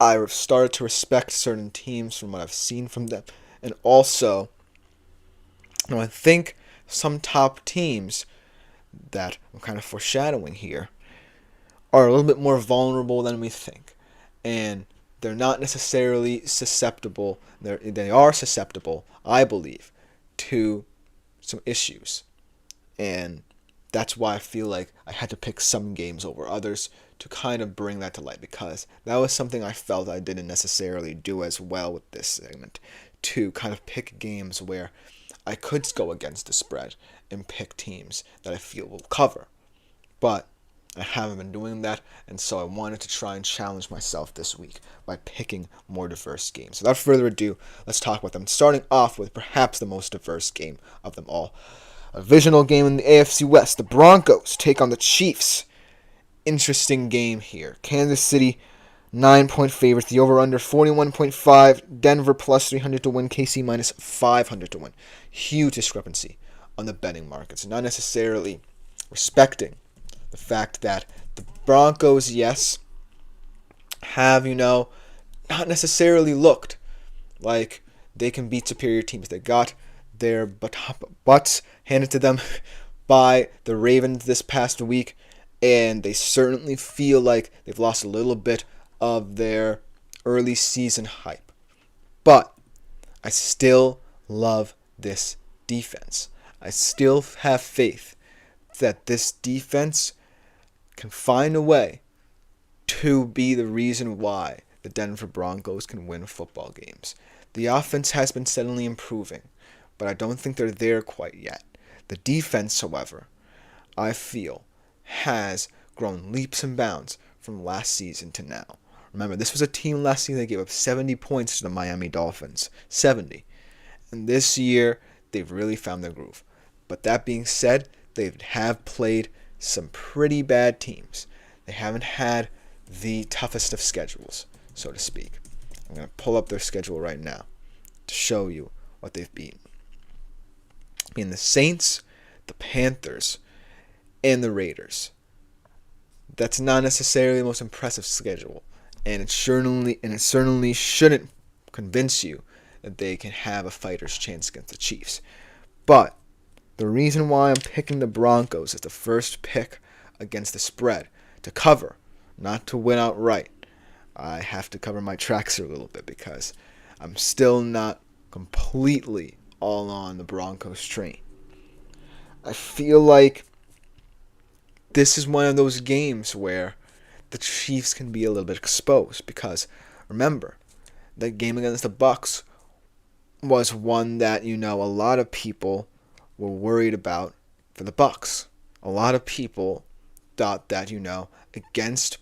I've started to respect certain teams from what I've seen from them. And also, I think some top teams that I'm kind of foreshadowing here are a little bit more vulnerable than we think. And they're not necessarily susceptible. They are susceptible, I believe, to some issues. And that's why I feel like I had to pick some games over others to kind of bring that to light, because that was something I felt I didn't necessarily do as well with this segment, to kind of pick games where I could go against the spread and pick teams that I feel will cover. But I haven't been doing that, and so I wanted to try and challenge myself this week by picking more diverse games. So without further ado, let's talk about them, starting off with perhaps the most diverse game of them all. A divisional game in the AFC West. The Broncos take on the Chiefs. Interesting game here. Kansas City, 9-point favorites. The over-under, 41.5. Denver plus 300 to win. KC minus 500 to win. Huge discrepancy on the betting markets. Not necessarily respecting the fact that the Broncos, yes, have, not necessarily looked like they can beat superior teams. They got their butts handed to them by the Ravens this past week, and they certainly feel like they've lost a little bit of their early season hype. But I still love this defense. I still have faith that this defense can find a way to be the reason why the Denver Broncos can win football games. The offense has been steadily improving, but I don't think they're there quite yet. The defense, however, I feel has grown leaps and bounds from last season to now. Remember, this was a team last season that gave up 70 points to the Miami Dolphins. 70. And this year, they've really found their groove. But that being said, they have played some pretty bad teams. They haven't had the toughest of schedules, so to speak. I'm going to pull up their schedule right now to show you what they've beaten. In the Saints, the Panthers, and the Raiders. That's not necessarily the most impressive schedule, and it certainly shouldn't convince you that they can have a fighter's chance against the Chiefs. But the reason why I'm picking the Broncos as the first pick against the spread, to cover, not to win outright. I have to cover my tracks here a little bit, because I'm still not completely all on the Broncos train. I feel like this is one of those games where the Chiefs can be a little bit exposed, because remember, that game against the Bucs was one that, a lot of people were worried about for the Bucs. A lot of people thought that, against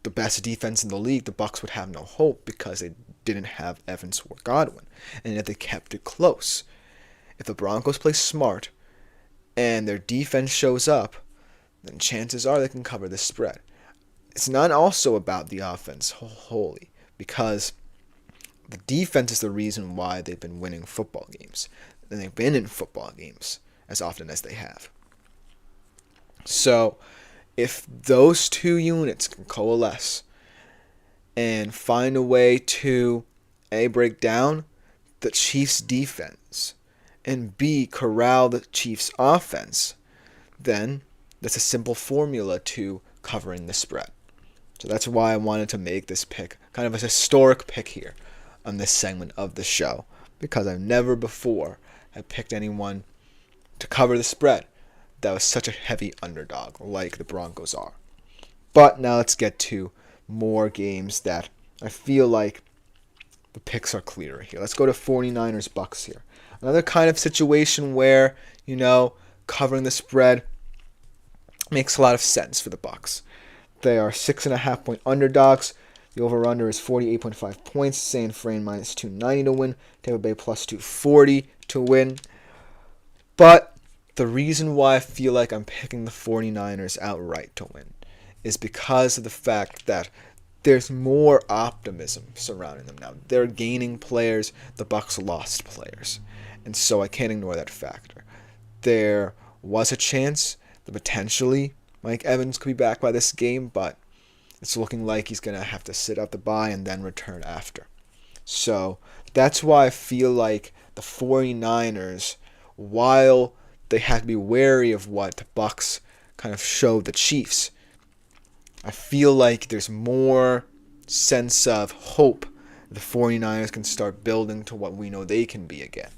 the best defense in the league, the Bucs would have no hope because they didn't have Evans or Godwin, and yet they kept it close. If the Broncos play smart and their defense shows up, then chances are they can cover the spread. It's not also about the offense wholly, because the defense is the reason why they've been winning football games, and they've been in football games as often as they have. So if those two units can coalesce and find a way to A, break down the Chiefs' defense, and B, corral the Chiefs' offense, then that's a simple formula to covering the spread. So that's why I wanted to make this pick kind of a historic pick here on this segment of the show, because I've never before have picked anyone to cover the spread that was such a heavy underdog like the Broncos are. But now let's get to more games that I feel like the picks are clearer here. Let's go to 49ers Bucks here. Another kind of situation where, covering the spread makes a lot of sense for the Bucks. They are 6.5 point underdogs. The over-under is 48.5 points. San Fran minus 290 to win. Tampa Bay plus 240 to win. But the reason why I feel like I'm picking the 49ers outright to win is because of the fact that there's more optimism surrounding them now. They're gaining players. The Bucks lost players. And so I can't ignore that factor. There was a chance that potentially Mike Evans could be back by this game, but it's looking like he's going to have to sit out the bye and then return after. So that's why I feel like the 49ers, while they have to be wary of what the Bucks kind of showed the Chiefs, I feel like there's more sense of hope the 49ers can start building to what we know they can be again.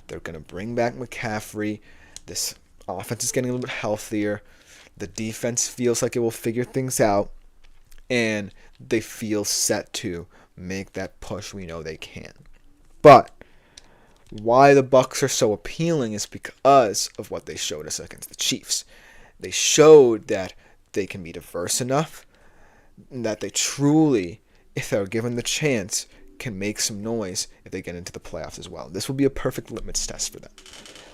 They're going to bring back McCaffrey. This offense is getting a little bit healthier. The defense feels like it will figure things out. And they feel set to make that push we know they can. But why the Bucks are so appealing is because of what they showed us against the Chiefs. They showed that they can be diverse enough, and that they truly, if they're given the chance, can make some noise if they get into the playoffs as well. This will be a perfect litmus test for them,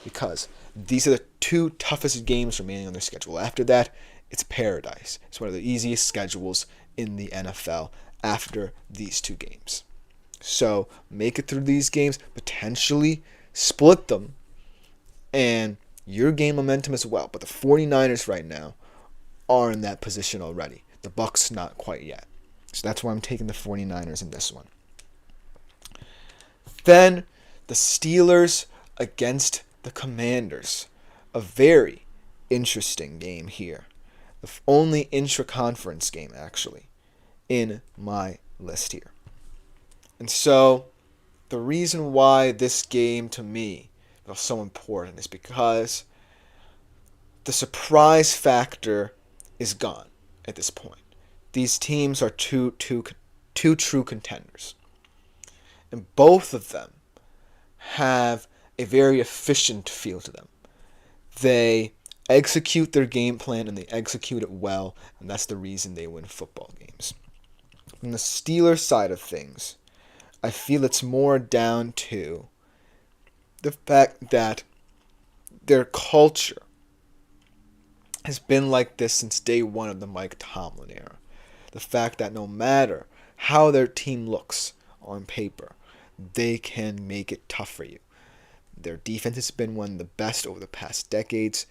because these are the two toughest games remaining on their schedule. After that, it's paradise. It's one of the easiest schedules in the NFL after these two games. So make it through these games, potentially split them, and your gain momentum as well. But the 49ers right now are in that position already. The Bucks not quite yet. So that's why I'm taking the 49ers in this one. Then the Steelers against the Commanders. A very interesting game here. The only intra-conference game, actually, in my list here. And so the reason why this game, to me, was so important is because the surprise factor is gone at this point. These teams are two true contenders. And both of them have a very efficient feel to them. They execute their game plan, and they execute it well, and that's the reason they win football games. On the Steelers side of things, I feel it's more down to the fact that their culture has been like this since day one of the Mike Tomlin era. The fact that no matter how their team looks on paper, they can make it tough for you. Their defense has been one of the best over the past decades.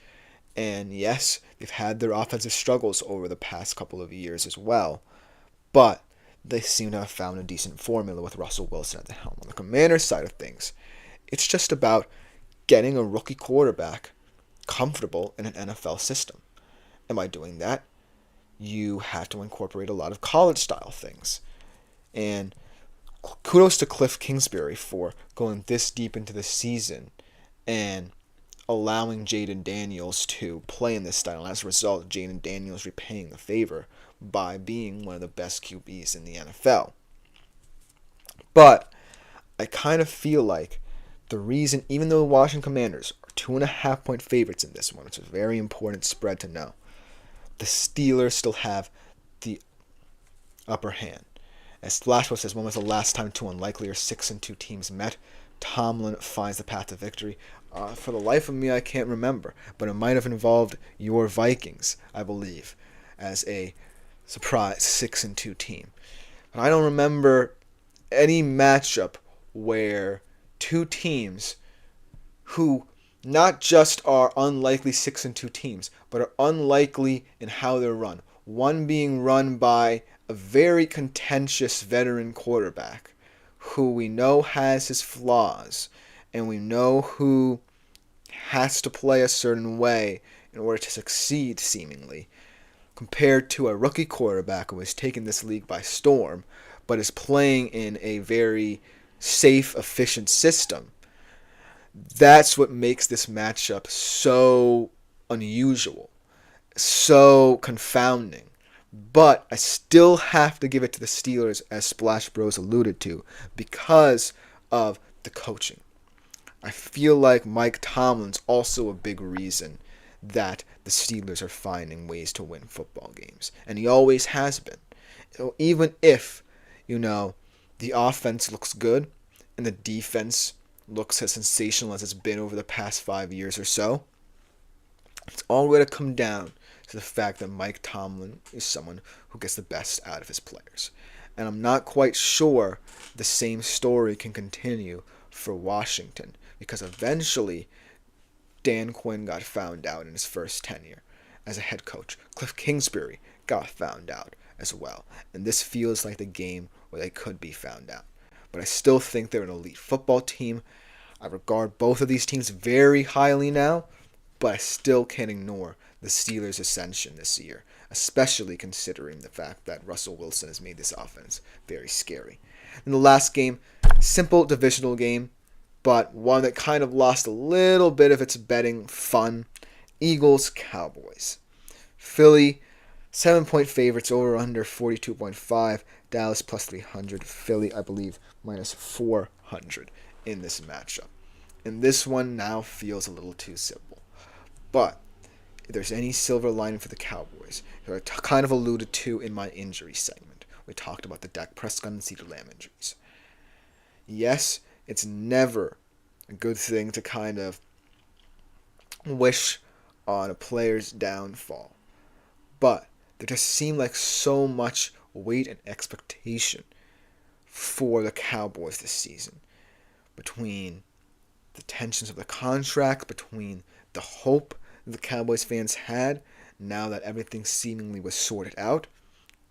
And yes, they've had their offensive struggles over the past couple of years as well. But they seem to have found a decent formula with Russell Wilson at the helm. On the Commanders side of things, it's just about getting a rookie quarterback comfortable in an NFL system. And by doing that, you have to incorporate a lot of college-style things. And kudos to Cliff Kingsbury for going this deep into the season and allowing Jaden Daniels to play in this style. As a result, Jaden Daniels repaying the favor by being one of the best QBs in the NFL. But I kind of feel like the reason, even though the Washington Commanders are 2.5 point favorites in this one, which is a very important spread to know, the Steelers still have the upper hand. As Flashpoint says, when was the last time two unlikely or 6-2 teams met? Tomlin finds the path to victory. For the life of me, I can't remember, but it might have involved your Vikings, I believe, as a surprise 6-2 team. But I don't remember any matchup where two teams who not just are unlikely 6-2 teams, but are unlikely in how they're run. One being run by a very contentious veteran quarterback who we know has his flaws, and we know who has to play a certain way in order to succeed, seemingly, compared to a rookie quarterback who has taken this league by storm, but is playing in a very safe, efficient system. That's what makes this matchup so unusual, so confounding. But I still have to give it to the Steelers, as Splash Bros alluded to, because of the coaching. I feel like Mike Tomlin's also a big reason that the Steelers are finding ways to win football games. And he always has been. So even if, the offense looks good and the defense looks as sensational as it's been over the past 5 years or so, it's all going to come down to the fact that Mike Tomlin is someone who gets the best out of his players. And I'm not quite sure the same story can continue for Washington, because eventually Dan Quinn got found out in his first tenure as a head coach. Cliff Kingsbury got found out as well. And this feels like the game where they could be found out. But I still think they're an elite football team. I regard both of these teams very highly now, but I still can't ignore the Steelers' ascension this year, especially considering the fact that Russell Wilson has made this offense very scary. In the last game, simple divisional game, but one that kind of lost a little bit of its betting fun. Eagles-Cowboys. Philly, 7-point favorites, over under 42.5. Dallas plus 300. Philly, I believe, minus 400 in this matchup. And this one now feels a little too simple. But if there's any silver lining for the Cowboys, I kind of alluded to in my injury segment. We talked about the Dak Prescott and CeeDee Lamb injuries. Yes, it's never a good thing to kind of wish on a player's downfall. But there just seemed like so much weight and expectation for the Cowboys this season. Between the tensions of the contract, between the hope the Cowboys fans had, now that everything seemingly was sorted out,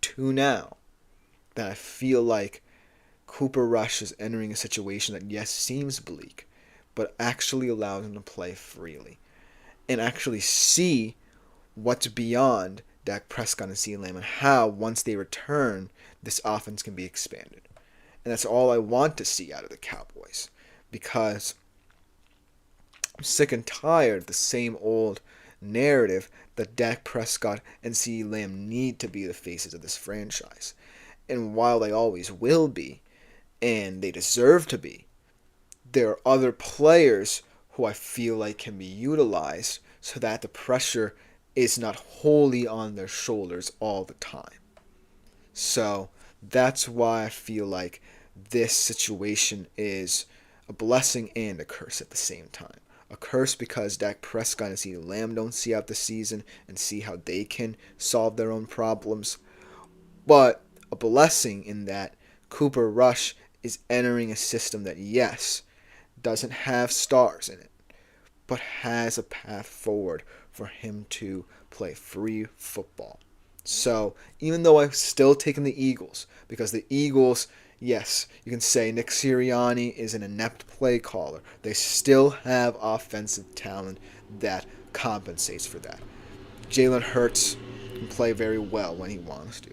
to now that I feel like Cooper Rush is entering a situation that, yes, seems bleak, but actually allows him to play freely and actually see what's beyond Dak Prescott and CeeDee Lamb, and how, once they return, this offense can be expanded. And that's all I want to see out of the Cowboys, because I'm sick and tired of the same old narrative that Dak Prescott and CeeDee Lamb need to be the faces of this franchise. And while they always will be, and they deserve to be, there are other players who I feel like can be utilized so that the pressure is not wholly on their shoulders all the time. So that's why I feel like this situation is a blessing and a curse at the same time. A curse because Dak Prescott and CeeDee Lamb don't see out the season and see how they can solve their own problems. But a blessing in that Cooper Rush is entering a system that, yes, doesn't have stars in it, but has a path forward for him to play free football. So even though I've still taken the Eagles, because the Eagles, yes, you can say Nick Sirianni is an inept play caller, they still have offensive talent that compensates for that. Jalen Hurts can play very well when he wants to.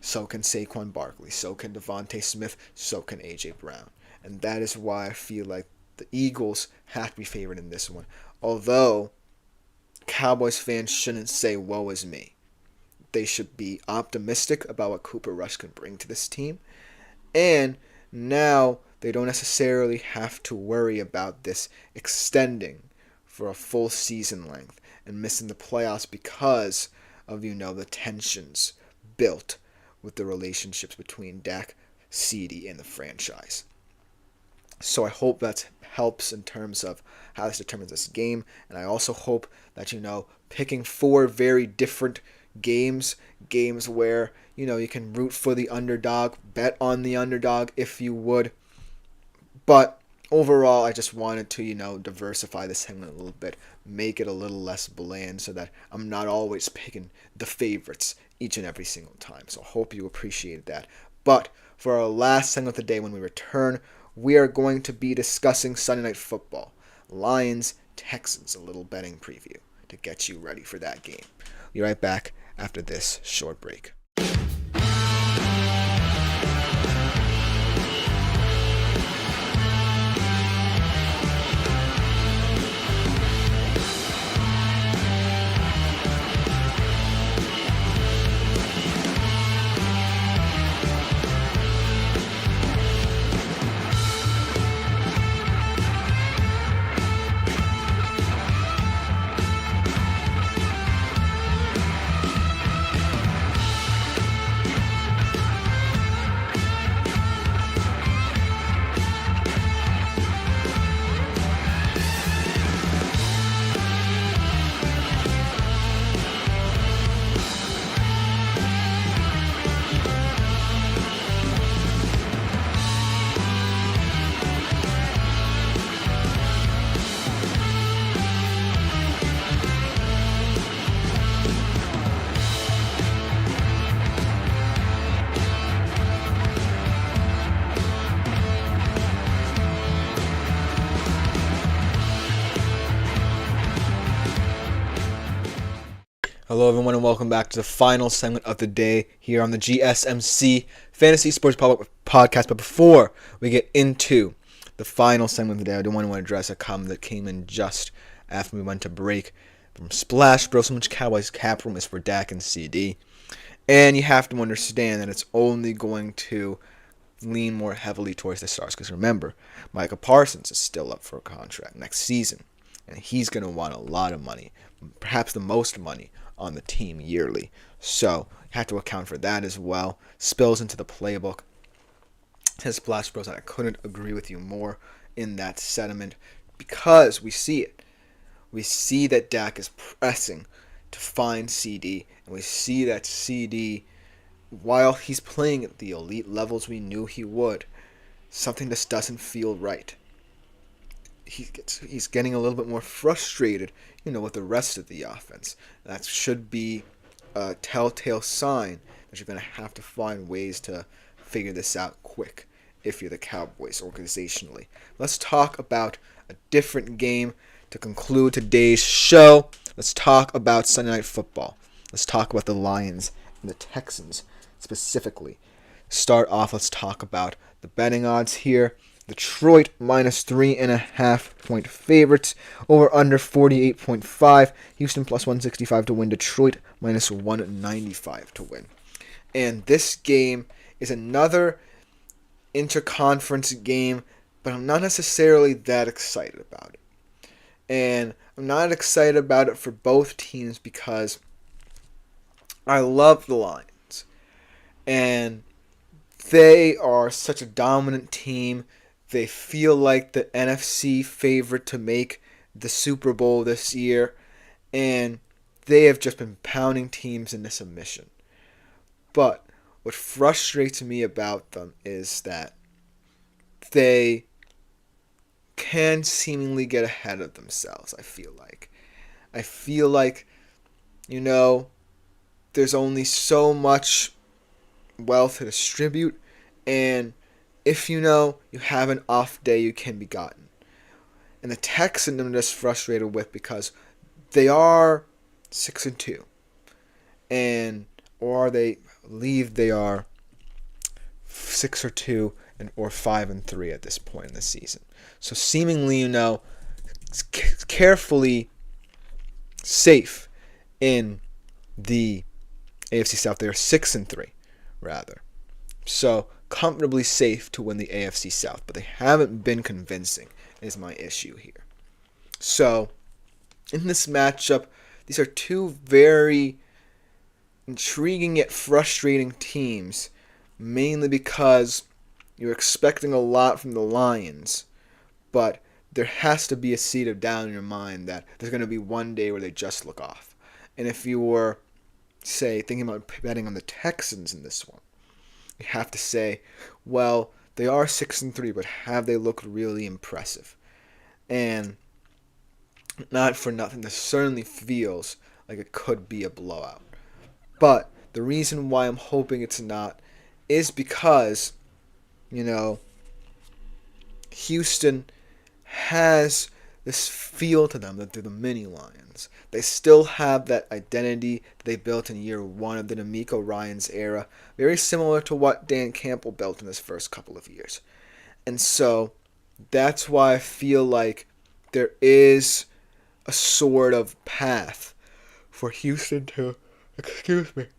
So can Saquon Barkley, so can Devontae Smith, so can A.J. Brown. And that is why I feel like the Eagles have to be favored in this one. Although Cowboys fans shouldn't say, woe is me. They should be optimistic about what Cooper Rush can bring to this team. And now they don't necessarily have to worry about this extending for a full season length and missing the playoffs because of, the tensions built with the relationships between Dak, CeeDee, and the franchise. So I hope that helps in terms of how this determines this game. And I also hope that, picking 4 very different games where, you can root for the underdog, bet on the underdog if you would. But overall, I just wanted to, diversify this segment a little bit, make it a little less bland so that I'm not always picking the favorites each and every single time. So I hope you appreciate that. But for our last segment of the day when we return, we are going to be discussing Sunday Night Football. Lions, Texans, a little betting preview. to get you ready for that game. We'll be right back after this short break. Hello everyone and welcome back to the final segment of the day here on the GSMC Fantasy Sports Podcast. But before we get into the final segment of the day, I do want to address a comment that came in just after we went to break from Splash Bros. So much Cowboys cap room is for Dak and CD. And you have to understand that it's only going to lean more heavily towards the stars. Because remember, Micah Parsons is still up for a contract next season. And he's going to want a lot of money, perhaps the most money on the team yearly. So you have to account for that as well. Spills into the playbook. Says Splash Bros. And I couldn't agree with you more in that sentiment because we see it. We see that Dak is pressing to find CD. And we see that CD, while he's playing at the elite levels we knew he would, something just doesn't feel right. He's getting a little bit more frustrated, with the rest of the offense. That should be a telltale sign that you're going to have to find ways to figure this out quick if you're the Cowboys organizationally. Let's talk about a different game to conclude today's show. Let's talk about Sunday Night Football. Let's talk about the Lions and the Texans specifically. Start off, let's talk about the betting odds here. Detroit minus 3.5 point favorites. Over under 48.5. Houston plus 165 to win. Detroit minus 195 to win. And this game is another interconference game, but I'm not necessarily that excited about it. And I'm not excited about it for both teams because I love the Lions. And they are such a dominant team. They feel like the NFC favorite to make the Super Bowl this year, and they have just been pounding teams into submission. But what frustrates me about them is that they can seemingly get ahead of themselves, I feel like. There's only so much wealth to distribute, and if you have an off day, you can be gotten. And the Texans I'm just frustrated with because they are 6-2. Or they believe they are 6-2 or 5-3 at this point in the season. So seemingly, carefully safe in the AFC South. They are 6-3, rather. So comfortably safe to win the AFC South, but they haven't been convincing is my issue here. So in this matchup, these are two very intriguing yet frustrating teams, mainly because you're expecting a lot from the Lions, but there has to be a seed of doubt in your mind that there's going to be one day where they just look off. And if you were, say, thinking about betting on the Texans in this one, you have to say, well, they are 6-3, but have they looked really impressive? And not for nothing, this certainly feels like it could be a blowout. But the reason why I'm hoping it's not is because, Houston has this feel to them that they're the mini Lions. They still have that identity that they built in year one of the D'Amico Ryans era, very similar to what Dan Campbell built in his first couple of years. And so that's why I feel like there is a sort of path for Houston to,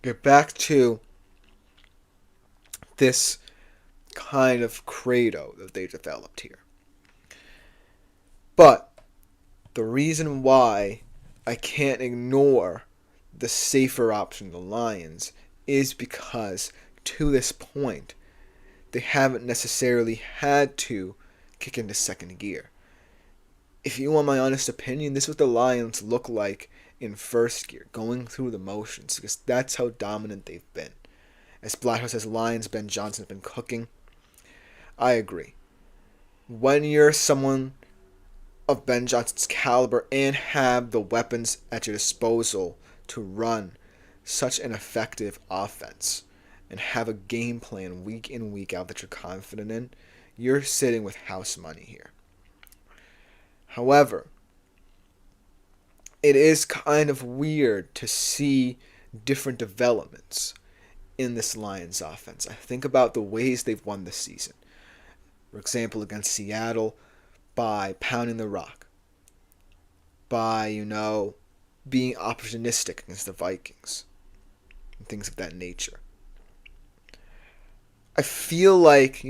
get back to this kind of credo that they developed here. But the reason why I can't ignore the safer option, the Lions, is because to this point, they haven't necessarily had to kick into second gear. If you want my honest opinion, this is what the Lions look like in first gear, going through the motions, because that's how dominant they've been. As Blackhawks says, Lions, Ben Johnson have been cooking. I agree. When you're someone of Ben Johnson's caliber and have the weapons at your disposal to run such an effective offense and have a game plan week in, week out that you're confident in, you're sitting with house money here. However, it is kind of weird to see different developments in this Lions offense. I think about the ways they've won this season. For example, against Seattle, by pounding the rock, by, being opportunistic against the Vikings, and things of that nature. I feel like,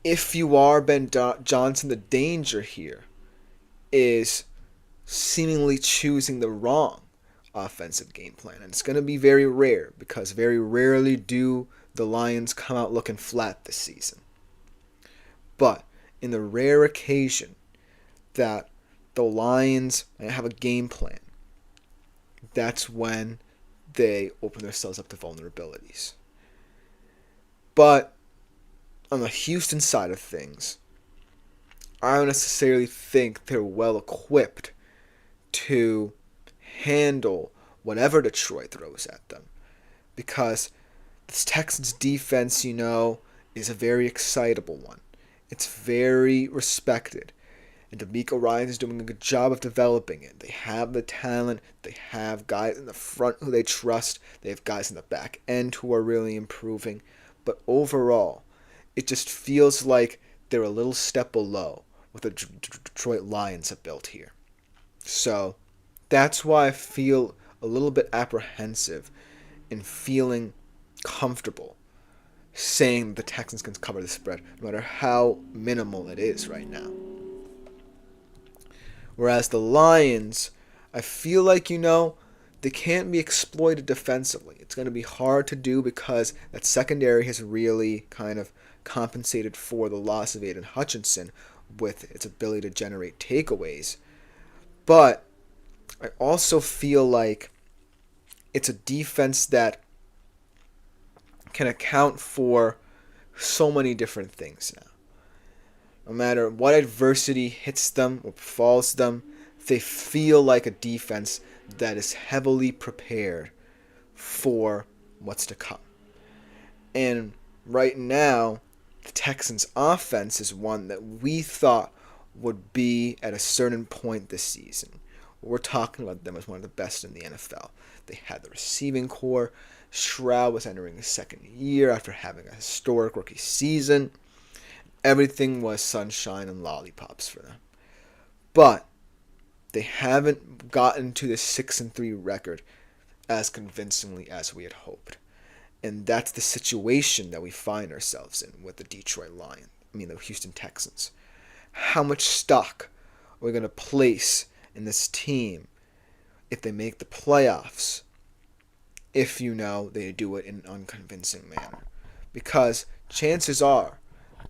if you are Ben Johnson, the danger here is seemingly choosing the wrong offensive game plan. And it's going to be very rare, because very rarely do the Lions come out looking flat this season. But in the rare occasion that the Lions have a game plan, that's when they open themselves up to vulnerabilities. But on the Houston side of things, I don't necessarily think they're well equipped to handle whatever Detroit throws at them. Because this Texans defense, is a very excitable one. It's very respected. And D'Amico Ryans is doing a good job of developing it. They have the talent. They have guys in the front who they trust. They have guys in the back end who are really improving. But overall, it just feels like they're a little step below what the Detroit Lions have built here. So that's why I feel a little bit apprehensive in feeling comfortable saying the Texans can cover the spread, no matter how minimal it is right now. Whereas the Lions, I feel like, they can't be exploited defensively. It's going to be hard to do because that secondary has really kind of compensated for the loss of Aiden Hutchinson with its ability to generate takeaways. But I also feel like it's a defense that can account for so many different things now. No matter what adversity hits them or befalls them, they feel like a defense that is heavily prepared for what's to come. And right now, the Texans' offense is one that we thought would be at a certain point this season. We're talking about them as one of the best in the NFL. They had the receiving core. Stroud was entering his second year after having a historic rookie season. Everything was sunshine and lollipops for them. But they haven't gotten to the 6-3 record as convincingly as we had hoped. And that's the situation that we find ourselves in with the the Houston Texans. How much stock are we going to place in this team if they make the playoffs, if they do it in an unconvincing manner? Because chances are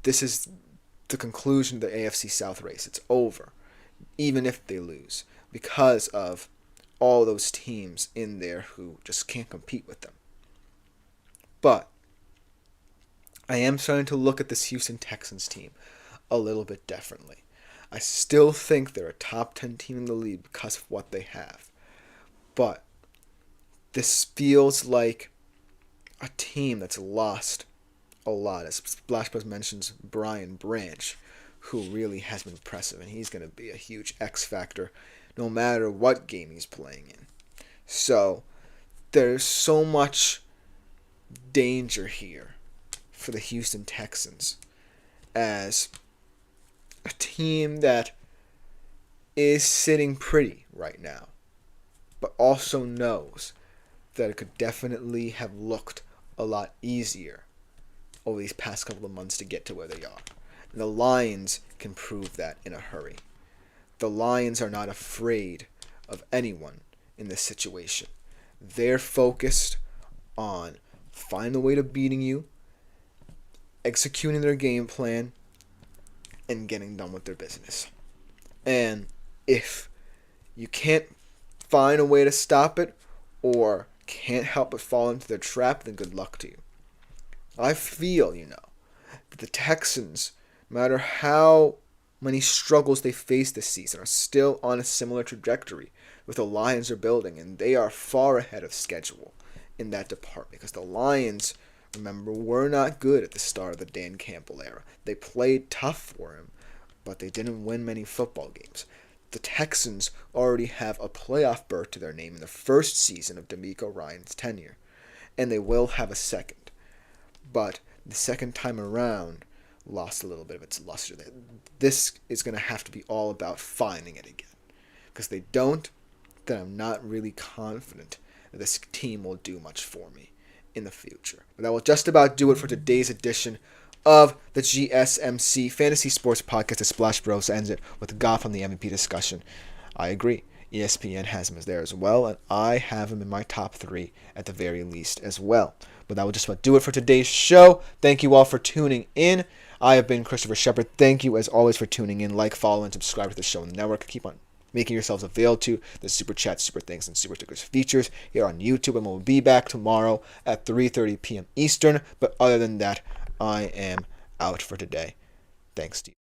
this is the conclusion of the AFC South race. It's over, even if they lose, because of all those teams in there who just can't compete with them. But I am starting to look at this Houston Texans team a little bit differently. I still think they're a top 10 team in the league because of what they have. But this feels like a team that's lost a lot. As Splash Buzz mentions Brian Branch, who really has been impressive, and he's going to be a huge X factor no matter what game he's playing in. So there's so much danger here for the Houston Texans as a team that is sitting pretty right now, but also knows that it could definitely have looked a lot easier over these past couple of months to get to where they are. And the Lions can prove that in a hurry. The Lions are not afraid of anyone in this situation. They're focused on finding a way to beating you, executing their game plan, and getting done with their business. And if you can't find a way to stop it or can't help but fall into their trap, then good luck to you. I feel, that the Texans, no matter how many struggles they face this season, are still on a similar trajectory with the Lions are building, and they are far ahead of schedule in that department because the Lions, remember, were not good at the start of the Dan Campbell era. They played tough for him, but they didn't win many football games. The Texans already have a playoff berth to their name in the first season of D'Amico Ryan's tenure, and they will have a second. But the second time around lost a little bit of its luster. This is going to have to be all about finding it again. Because they don't, then I'm not really confident that this team will do much for me in the future. But that will just about do it for today's edition of the GSMC Fantasy Sports Podcast. The Splash Bros ends it with Goff on the MVP discussion. I agree. ESPN has him as there as well, and I have him in my top 3 at the very least as well. But that will just about do it for today's show. Thank you all for tuning in. I have been Christopher Shepard. Thank you as always for tuning in. Like, follow, and subscribe to the show on the network. Keep on making yourselves available to the Super Chat, Super Thanks, and Super Stickers features here on YouTube. And we'll be back tomorrow at 3:30 p.m. Eastern. But other than that, I am out for today. Thanks to you.